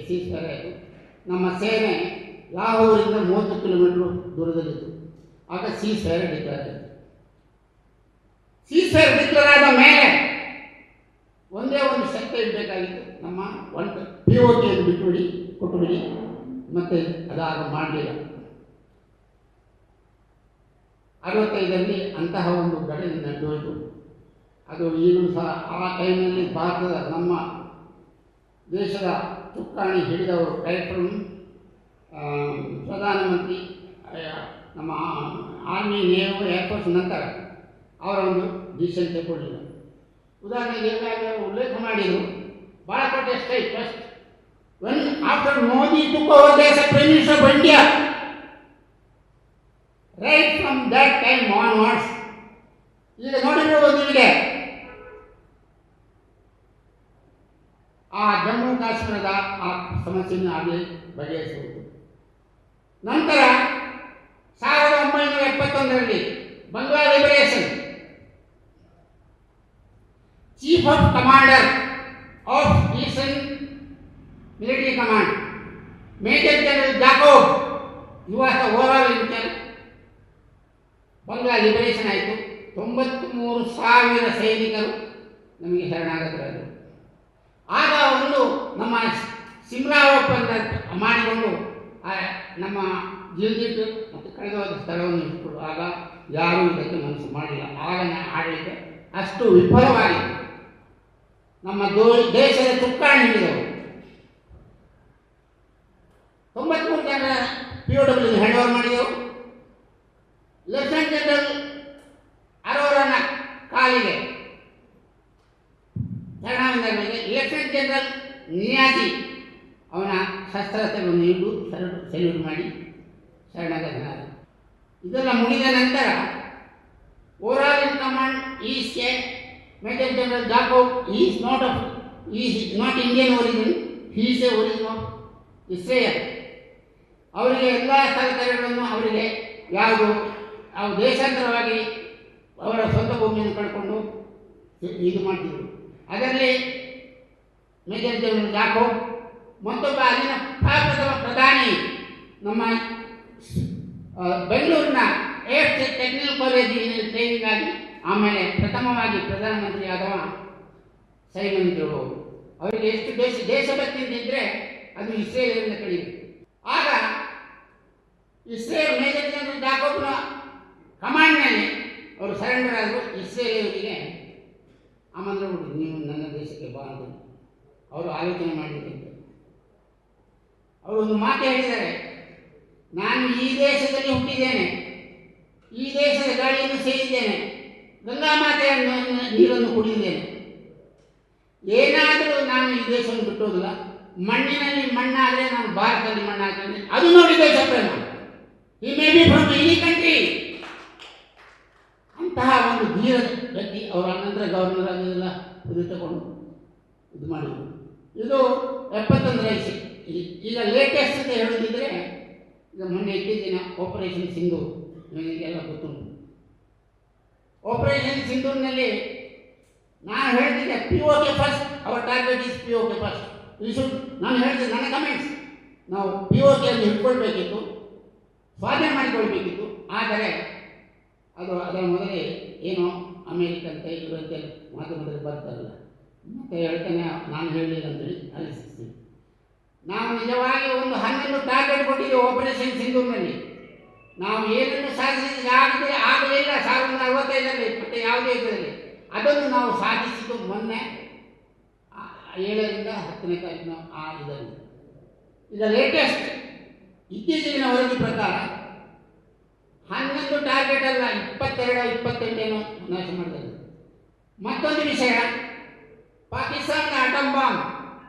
ಸೀಸ್ಫೈರ್ ಆಯಿತು. ನಮ್ಮ ಸೇನೆ ಲಾಹೋರಿಂದ 30 ಕಿಲೋಮೀಟರ್ ದೂರದಲ್ಲಿತ್ತು. ಆಗ ಸೀಸ್ಫೈರ್ ಡಿಕ್ಲೇರ್ ಆಯಿತು. ಸೀಸ್ಫೈರ್ ಡಿಕ್ಲೇರ್ ಆದ ಮೇಲೆ ಒಂದೇ ಒಂದು ಶಕ್ತಿ ಇಡಬೇಕಾಗಿತ್ತು, ನಮ್ಮ POK ಬಿಟ್ಟುಬಿಡಿ, ಕೊಟ್ಟುಬಿಡಿ, ಮತ್ತು ಅದಾಗ ಮಾಡಲಿಲ್ಲ. 65ರಲ್ಲಿ ಅಂತಹ ಒಂದು ಘಟನೆ ನಡೆದೋಯಿತು. ಅದು ಈಗಲೂ ಸಹ ಆ ಟೈಮ್ನಲ್ಲಿ ಭಾರತದ ನಮ್ಮ ದೇಶದ ಚುಕ್ಕಾಣಿ ಹಿಡಿದವರು ಡೈರೆಕ್ಟರ್ ಪ್ರಧಾನಮಂತ್ರಿ, ನಮ್ಮ ಆರ್ಮಿ, ನೇವಿ, ಏರ್ಫೋರ್ಸ್ ನಂತರ ಅವರ ಒಂದು ಡಿಸಿಷನ್ ತಗೊಳ್ಳಿಲ್ಲ. ಉದಾಹರಣೆಗೆ ಈಗಾಗಲೇ ಉಲ್ಲೇಖ ಮಾಡಿದರು, Balakot strike first when after Modi took over the prime minister of India, right from that time onwards. ಈಗ ನೋಡಿರ್ಬೋದು ನಿಮಗೆ ಆ ಜಮ್ಮು ಕಾಶ್ಮೀರದ ಆ ಸಮಸ್ಯೆಯನ್ನು ಆಗಲಿ ಬಗೆಹರಿಸುವುದು. ನಂತರ 1971ರಲ್ಲಿ Bangla liberation, chief of commander of eastern military command major general Jacob, you was the overall in charge. Bangla liberation ಆಯಿತು. 93,000 ಸೈನಿಕರು ನಮಗೆ ಶರಣಾಗತರಾದರು. ಆಗ ಒಂದು ನಮ್ಮ ಸಿಮ್ಲಾ ಒಪ್ಪಂದ ಮಾಡಿಕೊಂಡು ನಮ್ಮ ಜಿಲ್ದಿಟ್ಟು ಮತ್ತು ಕಳೆದೋದ ಸ್ಥಳವನ್ನು ಇಟ್ಟರು. ಆಗ ಯಾರೂ ಇದಕ್ಕೆ ಮನಸ್ಸು ಮಾಡಲಿಲ್ಲ. ಆಗನ ಆಡಳಿತ ಅಷ್ಟು ವಿಫಲವಾಗಿತ್ತು. ನಮ್ಮ ದೇಶದ ಚುಕ್ಕಾಣಿ ಹಿಡಿದವರು. 93 ಜನ POW ಹ್ಯಾಂಡ್ ಓವರ್ ಮಾಡಿದೆವು. ಲೆಫ್ಟಿನೆಂಟ್ ಜನರಲ್ ಅರೋರನ ಕಾಲಿಗೆ ಶರಣಾಗತರಿಗೆ ಲೆಫ್ಟಿನೆಂಟ್ ಜನರಲ್ ನಿಯಾಜಿ ಅವನ ಶಸ್ತ್ರಾಸ್ತ್ರಗಳನ್ನು ಹಿಡಿದು ಸೆಲ್ಯೂಟ್ ಮಾಡಿ ಶರಣಾಗತನಾದ. ಇದೆಲ್ಲ ಮುಗಿದ ನಂತರ overall in command is major general Jacob is not Indian origin, he is A origin of Israel. ಅವರಿಗೆ ಎಲ್ಲ ಸಹಕಾರಗಳನ್ನು ಅವರಿಗೆ ಯಾವುದು ದೇಶಾಂತರವಾಗಿ ಅವರ ಸ್ವಂತ ಭೂಮಿಯನ್ನು ಕಳ್ಕೊಂಡು ಇದು ಮಾಡ್ತಿದ್ರು. ಅದರಲ್ಲಿ ಮೇಜರ್ ಜನರಲ್ ಜಾಕೋಬ್ ಮತ್ತೊಬ್ಬ ಅಲ್ಲಿನ ಪ್ರಥಮ ಪ್ರಧಾನಿ ನಮ್ಮ ಬೆಂಗಳೂರಿನ AFT ಟೆಕ್ನಿಕಲ್ ಕಾಲೇಜಿನಲ್ಲಿ ಟ್ರೈನಿಂಗ್ ಆಗಿ ಆಮೇಲೆ ಪ್ರಥಮವಾಗಿ ಪ್ರಧಾನಮಂತ್ರಿ ಆದವ ಸೈಮನ್ ಜೋಳು. ಅವರಿಗೆ ಎಷ್ಟು ದೇಶಭಕ್ತಿ ಇದ್ದರೆ ಅದು ಇಸ್ರೇಲಿನಿಂದ ಕಡಿಮೆ. ಆಗ ಇಸ್ರೇಲ್ ಮೇಜರ್ ಜನರಲ್ ಜಾಕೋಬ್ನ ಕಮಾಂಡ್ನಲ್ಲಿ ಅವರು ಸರೆಂಡರ್ ಆದರು. ಇಸ್ರೇಲಿಯವರಿಗೆ ಆಮಂತ್ರಣ ಕೊಟ್ಟರು, ನೀವು ನನ್ನ ದೇಶಕ್ಕೆ ಬಾ ಅಂತ. ಅವರು ಆಲೋಚನೆ ಮಾಡಿದಂತೆ ಅವರು ಒಂದು ಮಾತು ಹೇಳಿದ್ದಾರೆ, ನಾನು ಈ ದೇಶದಲ್ಲಿ ಹುಟ್ಟಿದ್ದೇನೆ, ಈ ದೇಶದ ಗಾಳಿಯನ್ನು ಸೇರಿದ್ದೇನೆ, ಗಂಗಾ ಮಾತೆಯ ನೀರನ್ನು ಕುಡಿದಿದ್ದೇನೆ, ಏನಾದರೂ ನಾನು ಈ ದೇಶವನ್ನು ಬಿಟ್ಟೋದಿಲ್ಲ. ಮಣ್ಣಿನಲ್ಲಿ ಮಣ್ಣಾದರೆ ನಾನು ಭಾರತದಲ್ಲಿ ಮಣ್ಣಾಗ್ತೇನೆ, ಅದು ನೋಡಿ ದೇಶ ಪ್ರೇಮ. ಈ may be from any country. ಅಂತಹ ಒಂದು ಧೀರ ವ್ಯಕ್ತಿ. ಅವರ ಅನಂತರ ಗವರ್ನರ್ ಆಗಿಲ್ಲ ಇದು ತಗೊಂಡು ಇದು ಮಾಡಿದರು. ಇದು 71 ವಯಸ್ಸು. ಈಗ ಲೇಟೆಸ್ಟ್ ಅಂತ ಹೇಳೋದಿದ್ರೆ ಈಗ ಮೊನ್ನೆ ಇತ್ತೀಚಿನ ಆಪರೇಷನ್ ಸಿಂಧೂರ್ ನಿಮಗೆಲ್ಲ ಗೊತ್ತುಂಟು. ಆಪರೇಷನ್ ಸಿಂಧೂರ್ನಲ್ಲಿ ನಾನು ಹೇಳ್ತಿದ್ದೆ POK first, our target is POK first. ನಾನು ಹೇಳ್ತಿದ್ದೆ ನನ್ನ ಕಮೆಂಟ್ಸ್, ನಾವು POK ಅನ್ನು ಹಿಡ್ಕೊಳ್ಬೇಕಿತ್ತು, ಸ್ವಾಧೀನ ಮಾಡಿಕೊಳ್ಬೇಕಿತ್ತು. ಆದರೆ ಅದು ಅದರ ಮೊದಲೇ ಏನೋ ಅಮೇರಿಕಂತೆ ಇವರಂತೆ ಮಾಧ್ಯಮದಲ್ಲಿ ಬರ್ತಾರಲ್ಲ, ಮತ್ತೆ ಹೇಳ್ತಾನೆ ನಾನು ಹೇಳಲಿಲ್ಲ ಅಂತೇಳಿ ಅನಿಸ್ತೀವಿ. ನಾವು ನಿಜವಾಗಿ ಒಂದು 11 ಟಾರ್ಗೆಟ್ ಕೊಟ್ಟಿದ್ದೇವೆ ಆಪರೇಷನ್ ಸಿಂಧೂರ್ನಲ್ಲಿ. ನಾವು ಏನನ್ನು ಸಾಧಿಸಿದ್ರೆ ಆಗಲಿಲ್ಲ 1965ರಲ್ಲಿ ಮತ್ತೆ ಯಾವುದೇ ಇದರಲ್ಲಿ. ಅದನ್ನು ನಾವು ಸಾಧಿಸಿದ್ದು ಮೊನ್ನೆ 7ರಿಂದ 10ನೇ ತಾರೀಕಿನ ಆ ಇದರಲ್ಲಿ. ಈಗ ಲೇಟೆಸ್ಟ್ ಇತ್ತೀಚಿನ ವರದಿ ಪ್ರಕಾರ 11 ಟಾರ್ಗೆಟ್ ಅಲ್ಲ, 22, 28 ನಾಶ ಮಾಡಿದ್ದಾರೆ. ಮತ್ತೊಂದು ವಿಷಯ, ಪಾಕಿಸ್ತಾನದ ಅಟಮ್ ಬಾಂಬ್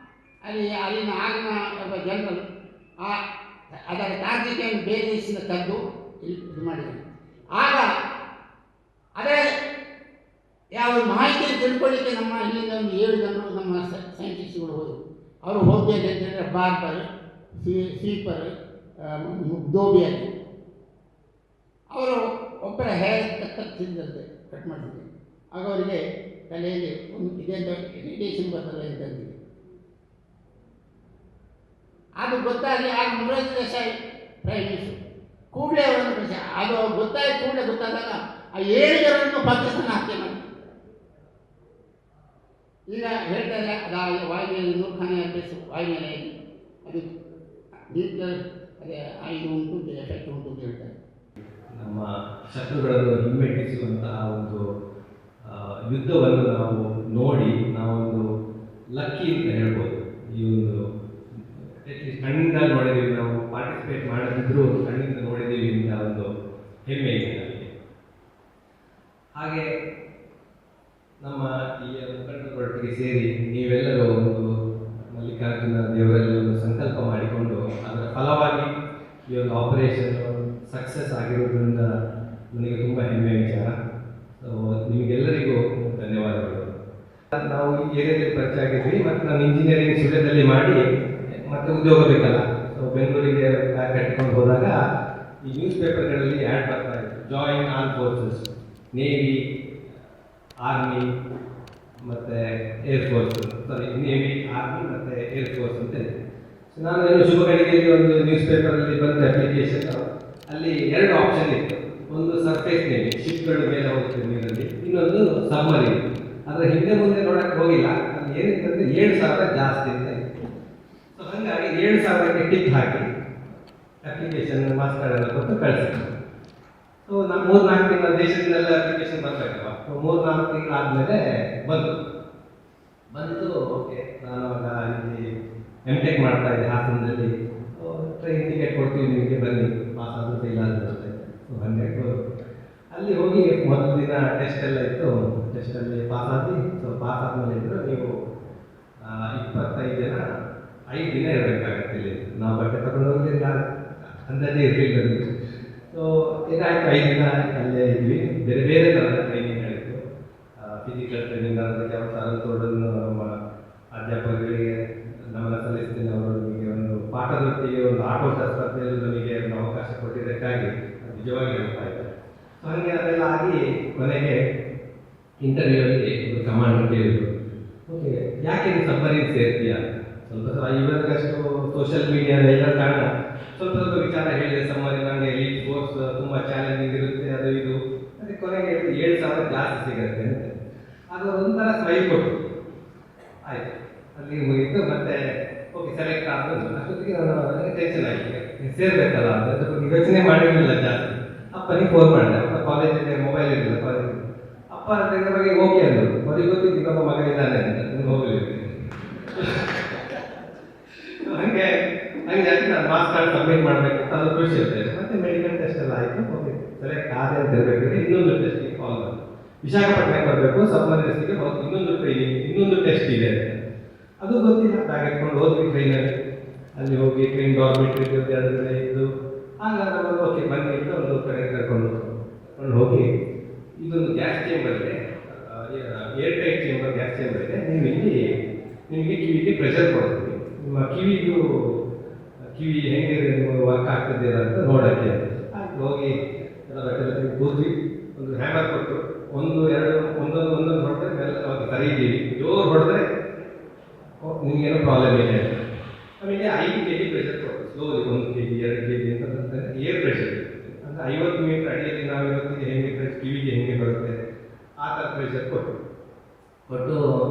ಅಲ್ಲಿನ ಆಗಿನ ಒಬ್ಬ ಜನರಲ್ ಅದರ ಟಾರ್ಗೆಟನ್ನು ಬೇರೆ ದೇಶದಿಂದ ಕದ್ದು ಇದು ಮಾಡಿದ್ದಾರೆ. ಆಗ ಅದರ ಯಾವ ಮಾಹಿತಿಯನ್ನು ತಿಳ್ಕೊಳ್ಳಿಕ್ಕೆ ನಮ್ಮ ಇಲ್ಲಿಂದ ಒಂದು 7 ಜನರು ನಮ್ಮ ಸೈಂಟಿಸ್ಟ್ಗಳು ಹೋದರು. ಅವರು ಹೋಗ್ತಿದ್ದೆ ಅಂತಂದರೆ ಬಾರ್ಬರ್, ಸ್ವೀಪರ್, ದೋಬಿಯಾಗಿ ಅವರು ಒಬ್ಬರ ಹೇರ್ ಕತ್ತರಿಸಿದಂತೆ ಕಟ್ ಮಾಡಿದ್ದಾರೆ. ಆಗ ಅವರಿಗೆ ತಲೆಯಲ್ಲಿ ಒಂದು ಇದೆಂತ ರೇಡಿಯೇಷನ್ ಬರ್ತದೆ ಅಂತಂದಿದೆ. ಅದು ಗೊತ್ತಾಗಿ ಆಗ ಮೊರಾರ್ಜಿ ದೇಸಾಯಿ ಪ್ರೈಮ್ ಮಿನಿಸ್ಟರ್ ಕೂಡಲೇ ಅವರನ್ನು ಕಳಿಸ. ಅದು ಕೂಡಲೇ ಗೊತ್ತಾದಾಗ ಆ 7 ಜನರನ್ನು ಪಾಕಿಸ್ತಾನ ಹತ್ಯೆ ಮಾಡಿ. ಈಗ ಹೇಳ್ತಾರೆ ಅದು ವಾಯುವಿನಲ್ಲಿ ನೂರ್ಖಾನೆ ಅಭ್ಯಾಸ ವಾಯುವಿನಲ್ಲಿ ಅದು ನ್ಯೂಕ್ಲಿಯರ್ ಅದೇ ಇದು ಉಂಟು, ಎಫೆಕ್ಟ್ ಉಂಟು ಅಂತ ಹೇಳ್ತಾರೆ. ನಮ್ಮ ಶತ್ರುಗಳನ್ನು ಹಿಮ್ಮೆಟ್ಟಿಸುವಂತಹ ಒಂದು ಯುದ್ಧವನ್ನು ನಾವು ನೋಡಿ ನಾವೊಂದು ಲಕ್ಕಿ ಅಂತ ಹೇಳ್ಬೋದು. ಈ ಒಂದು ಅಟ್ಲೀಸ್ಟ್ ಕಣ್ಣಿಂದ ನೋಡಿದ್ದೀವಿ, ನಾವು ಪಾರ್ಟಿಸಿಪೇಟ್ ಮಾಡದಿದ್ದರೂ ಕಣ್ಣಿಂದ ನೋಡಿದ್ದೀವಿ ಅಂತ ಒಂದು ಹೆಮ್ಮೆ ಇದೆ ನನಗೆ. ಹಾಗೆ ನಮ್ಮ ಈ ಮುಖಂಡರೊಟ್ಟಿಗೆ ಸೇರಿ ನೀವೆಲ್ಲರೂ ಒಂದು ಮಲ್ಲಿಕಾರ್ಜುನ ದೇವರಲ್ಲಿ ಒಂದು ಸಂಕಲ್ಪ ಮಾಡಿಕೊಂಡು ಅದರ ಫಲವಾಗಿ ಈ ಒಂದು ಆಪರೇಷನ್ ಸಕ್ಸಸ್ ಆಗಿರೋದ್ರಿಂದ ನನಗೆ ತುಂಬ ಹೆಮ್ಮೆಯ ವಿಚಾರ. ಸೊ ನಿಮಗೆಲ್ಲರಿಗೂ ಧನ್ಯವಾದಗಳು. ನಾವು ಈ ಏರಿಯಾದಲ್ಲಿ ಪರಿಚಯ ಆಗಿದ್ವಿ ಮತ್ತು ನಾನು ಇಂಜಿನಿಯರಿಂಗ್ ಸುಳ್ಯದಲ್ಲಿ ಮಾಡಿ ಮತ್ತೆ ಉದ್ಯೋಗ ಬೇಕಲ್ಲ, ಸೊ ಬೆಂಗಳೂರಿಗೆ ಕಟ್ಟಿಕೊಂಡು ಹೋದಾಗ ಈ ನ್ಯೂಸ್ ಪೇಪರ್ಗಳಲ್ಲಿ ಆ್ಯಡ್ ಬರ್ತಾ ಇತ್ತು, join all forces, navy, army ಮತ್ತು ಏರ್ಫೋರ್ಸ್, ನೇವಿ, ಆರ್ಮಿ ಮತ್ತು ಏರ್ಫೋರ್ಸ್ ಅಂತ ಇದೆ. ಸೊ ನಾನು ಏನು ಶುಭ ಗಳಿಗೆಯಲ್ಲಿ ಒಂದು ನ್ಯೂಸ್ ಪೇಪರಲ್ಲಿ ಬಂದ ಅಪ್ಲಿಕೇಶನ್, ಅಲ್ಲಿ 2 ಆಪ್ಷನ್ ಇತ್ತು. ಒಂದು ಸರ್ಫೇಸ್ ನೇವಿ, ಶಿಪ್ಗಳ ಮೇಲೆ ಹೋಗ್ತದೆ ನೀರಲ್ಲಿ, ಇನ್ನೊಂದು ಸಬ್ಮರೀನ್. ಆದರೆ ಹಿಂದೆ ಮುಂದೆ ನೋಡಕ್ಕೆ ಹೋಗಿಲ್ಲ, ಅಲ್ಲಿ ಏನಿತ್ತಂದರೆ 7,000 ಜಾಸ್ತಿ ಅಂತ ಇತ್ತು. ಸೊ ಹಾಗಾಗಿ 7,000ಕ್ಕೆ ಟಿಕ್ ಹಾಕಿ ಅಪ್ಲಿಕೇಶನ್ ಮಾರ್ಕ್ಸ್ ಕಾರ್ಡ್ ಎಲ್ಲ ಕೊಟ್ಟು ಕಳಿಸಿದ್ರು. ಸೊ ನಮ್ಮ 3-4 ತಿಂಗಳ ದೇಶದಿಂದೆಲ್ಲ ಅಪ್ಲಿಕೇಶನ್ ಬರಬೇಕಲ್ವ, ಸೊ 3-4 ತಿಂಗಳಾದಮೇಲೆ ಬಂತು. ಬಂದು ಓಕೆ ನಾನು ಆಗ ಇಲ್ಲಿ MTech ಮಾಡ್ತಾ ಇದ್ದೆ ಹಾಸನದಲ್ಲಿ. ಟ್ರೈನ್ ಟಿಕೆಟ್ ಕೊಡ್ತೀವಿ ನಿಮಗೆ ಬನ್ನಿ, ಪಾಸ್ ಆದರೂ ಫೇಲ್ ಆದರೂ ಅಂತ. ಸೊ ಹಾಗೆ ಅಲ್ಲಿ ಹೋಗಿ ಮೊದಲ ದಿನ ಟೆಸ್ಟ್ ಎಲ್ಲ ಇತ್ತು. ಟೆಸ್ಟಲ್ಲಿ ಪಾಸ್ ಆದ್ವಿ. ಸೊ ಪಾಸ್ ಆದಮೇಲೆ ಇದ್ದರು ನೀವು 25 ಜನ 5 ದಿನ ಇರಬೇಕಾಗತ್ತೆ ಇಲ್ಲಿ. ನಾವು ಬಟ್ಟೆ ತಗೊಂಡು ಹೋಗಲಿಲ್ಲ, ಅಂದಾಜೆ ಇರಲಿಲ್ಲ. ಸೊ ಏನಾಯಿತು, 5 ದಿನ ಅಲ್ಲೇ ಇದ್ವಿ. ಬೇರೆ ಬೇರೆ ಥರದ ಟ್ರೈನಿಂಗ್ಗಳಿತ್ತು. ಫಿಸಿಕಲ್ ಟ್ರೈನಿಂಗ್ ಅಂದರೆ ಯಾವ ಥರ ತೋಡನ್ನು ನಮ್ಮ ಅಧ್ಯಾಪಕರಿಗೆ ನಮ್ಮನ್ನು ಸಲ್ಲಿಸ್ತೀನಿ. ಅವರು ನಮಗೆ ಒಂದು ಪಾಠದೊಟ್ಟಿಗೆ ಒಂದು ಆಟೋಟ ಸ್ಪರ್ಧೆಯಲ್ಲಿ ನಮಗೆ ಒಂದು ಅವಕಾಶ ಕೊಟ್ಟಿದ್ದಕ್ಕಾಗಿ ನಿಜವಾಗಿ ಹೇಳ್ತಾ ಇದ್ದಾರೆ. ಸೊ ಹಾಗೆ ಅದೆಲ್ಲ ಆಗಿ ಕೊನೆಗೆ ಇಂಟರ್ವ್ಯೂವಲ್ಲಿ ಒಂದು ಕಮಾಂಡ್ ಕೇಳಿದ್ರು, ಓಕೆ ಯಾಕೆ ನೀವು ಸಬ್ಮರೀನ್ ಸೇರ್ತೀಯಾ? ಸ್ವಲ್ಪ ಇವಾಗಷ್ಟು ಸೋಷಿಯಲ್ ಮೀಡಿಯಾದ ಎಲ್ಲ ಕಾರಣ ಸ್ವಲ್ಪ ಸ್ವಲ್ಪ ವಿಚಾರ ಹೇಳಿದೆ. ಸಬ್ಮರೀನ್ ನನಗೆ ಎಲೀಟ್ ಫೋರ್ಸ್ ತುಂಬ ಚಾಲೆಂಜಿಂಗ್ ಇರುತ್ತೆ, ಅದು ಇದು. ಅದಕ್ಕೆ ಕೊನೆಗೆ 7,000 ಜಾಸ್ತಿ ಸಿಗುತ್ತೆ ಅಂತ. ಅದು ಒಂಥರ ಸ್ಮೈಲ್ ಕೊಟ್ಟು ಆಯಿತು, ಅಲ್ಲಿ ಮುಗಿತು. ಮತ್ತೆ ಓಕೆ ಸೆಲೆಕ್ಟ್ ಆದದ್ದು. ಅಷ್ಟೊತ್ತಿಗೆ ನನಗೆ ಟೆನ್ಷನ್ ಆಯಿತು, ಸೇರಬೇಕಲ್ಲ ಅಂತ. ಅದ್ರ ಬಗ್ಗೆ ಯೋಚನೆ ಮಾಡಿರಲಿಲ್ಲ ಜಾಸ್ತಿ. ಅಪ್ಪನಿಗೆ ಫೋನ್ ಮಾಡಿದೆ. ಅಪ್ಪ ಕಾಲೇಜಲ್ಲಿ ಮೊಬೈಲ್ ಇರಲಿಲ್ಲ ಕಾಲೇಜಲ್ಲಿ. ಅಪ್ಪ ಅದರ ಬಗ್ಗೆ ಓಕೆ ಅಂದರು. ಅವರಿಗೆ ಗೊತ್ತಿದ್ದು ಇನ್ನೊಬ್ಬ ಮಗ ಇದ್ದಾನೆ ಅಂತ, ಹೋಗಲಿ ಹಂಗೆ ಹಂಗಾಗಿ ನಾನು ಮಾರ್ಕ್ಸ್ ಕಾರ್ಡ್ ಸಬ್ಮಿಟ್ ಮಾಡಬೇಕು, ಅದು ಖುಷಿ ಇರ್ತದೆ. ಮತ್ತೆ ಮೆಡಿಕಲ್ ಟೆಸ್ಟ್ ಎಲ್ಲ ಆಯಿತು. ಓಕೆ ಸೆಲೆಕ್ಟ್ ಆದೆ ಅಂತ ಇರಬೇಕಾದ್ರೆ ಇನ್ನೊಂದು ಟೆಸ್ಟಿಗೆ ಕಾಲ್ ಮಾಡಿ, ವಿಶಾಖಪಟ್ಟಣಕ್ಕೆ ಬರಬೇಕು, ಸಬ್ಮರೀನ್ಸ್ಗೆ ಇನ್ನೊಂದು ಟ್ರೈನಿಂಗ್, ಇನ್ನೊಂದು ಟೆಸ್ಟ್ ಇದೆ ಅಂತ. ಅದು ಗೊತ್ತಿಲ್ಲ. ಬ್ಯಾಗ್ ಇಟ್ಕೊಂಡು ಹೋದ್ವಿ ಟ್ರೈನಲ್ಲಿ. ಅಲ್ಲಿ ಹೋಗಿ ಟ್ರೈನ್ ಡಾರ್ಮೆಟ್ರಿ 2 ದಿನ ಇದ್ದು ಆಗ ನಾವು ಓಕೆ ಬನ್ನಿ ಅಂತ ಒಂದು ಕಡೆ ಕರ್ಕೊಂಡು ಹೋಗಿ, ಇದೊಂದು ಗ್ಯಾಸ್ ಚೇಂಬರ್ ಇದೆ, air tight chamber, gas chamber ಇದೆ. ನೀವು ಇಲ್ಲಿ ನಿಮಗೆ ಕಿವಿಗೆ ಪ್ರೆಷರ್ ಕೊಡ್ತೀವಿ, ನಿಮ್ಮ ಕಿವಿ ಹೆಂಗೆ ವರ್ಕ್ ಆಗ್ತದೆ ಅಂತ ನೋಡೋಕ್ಕೆ. ಆಯ್ತು ಹೋಗಿ ಎಲ್ಲ ಬಟ್ಟೆ ಕೂತ್ವಿ. ಒಂದು ಹ್ಯಾಮರ್ ಕೊಟ್ಟು ಒಂದೊಂದು ಹೊಡೆದ್ರೆ ಮೇಲೆ ಅವಾಗ ಸರಿ ಇದ್ದೀವಿ. ಜೋರು ಹೊಡೆದ್ರೆ ನಿಮಗೇನೋ ಪ್ರಾಬ್ಲಮ್ ಇದೆ. ನಮಗೆ 5 kg ಪ್ರೆಷರ್ ಕೊಟ್ಟು ಸ್ಲೋಲಿ 1 kg 2 kg ಅಂತ ಏರ್ ಪ್ರೆಷರ್ ಅಂದರೆ 50 ಮೀಟರ್ ಅಡಿಯಲ್ಲಿ ನಾವು ಇವತ್ತಿಗೆ ಹೆಂಗೆ ಕಿವಿಗೆ ಹೆಂಗೆ ಬರುತ್ತೆ ಆ ಥರ ಪ್ರೆಷರ್ ಕೊಟ್ಟು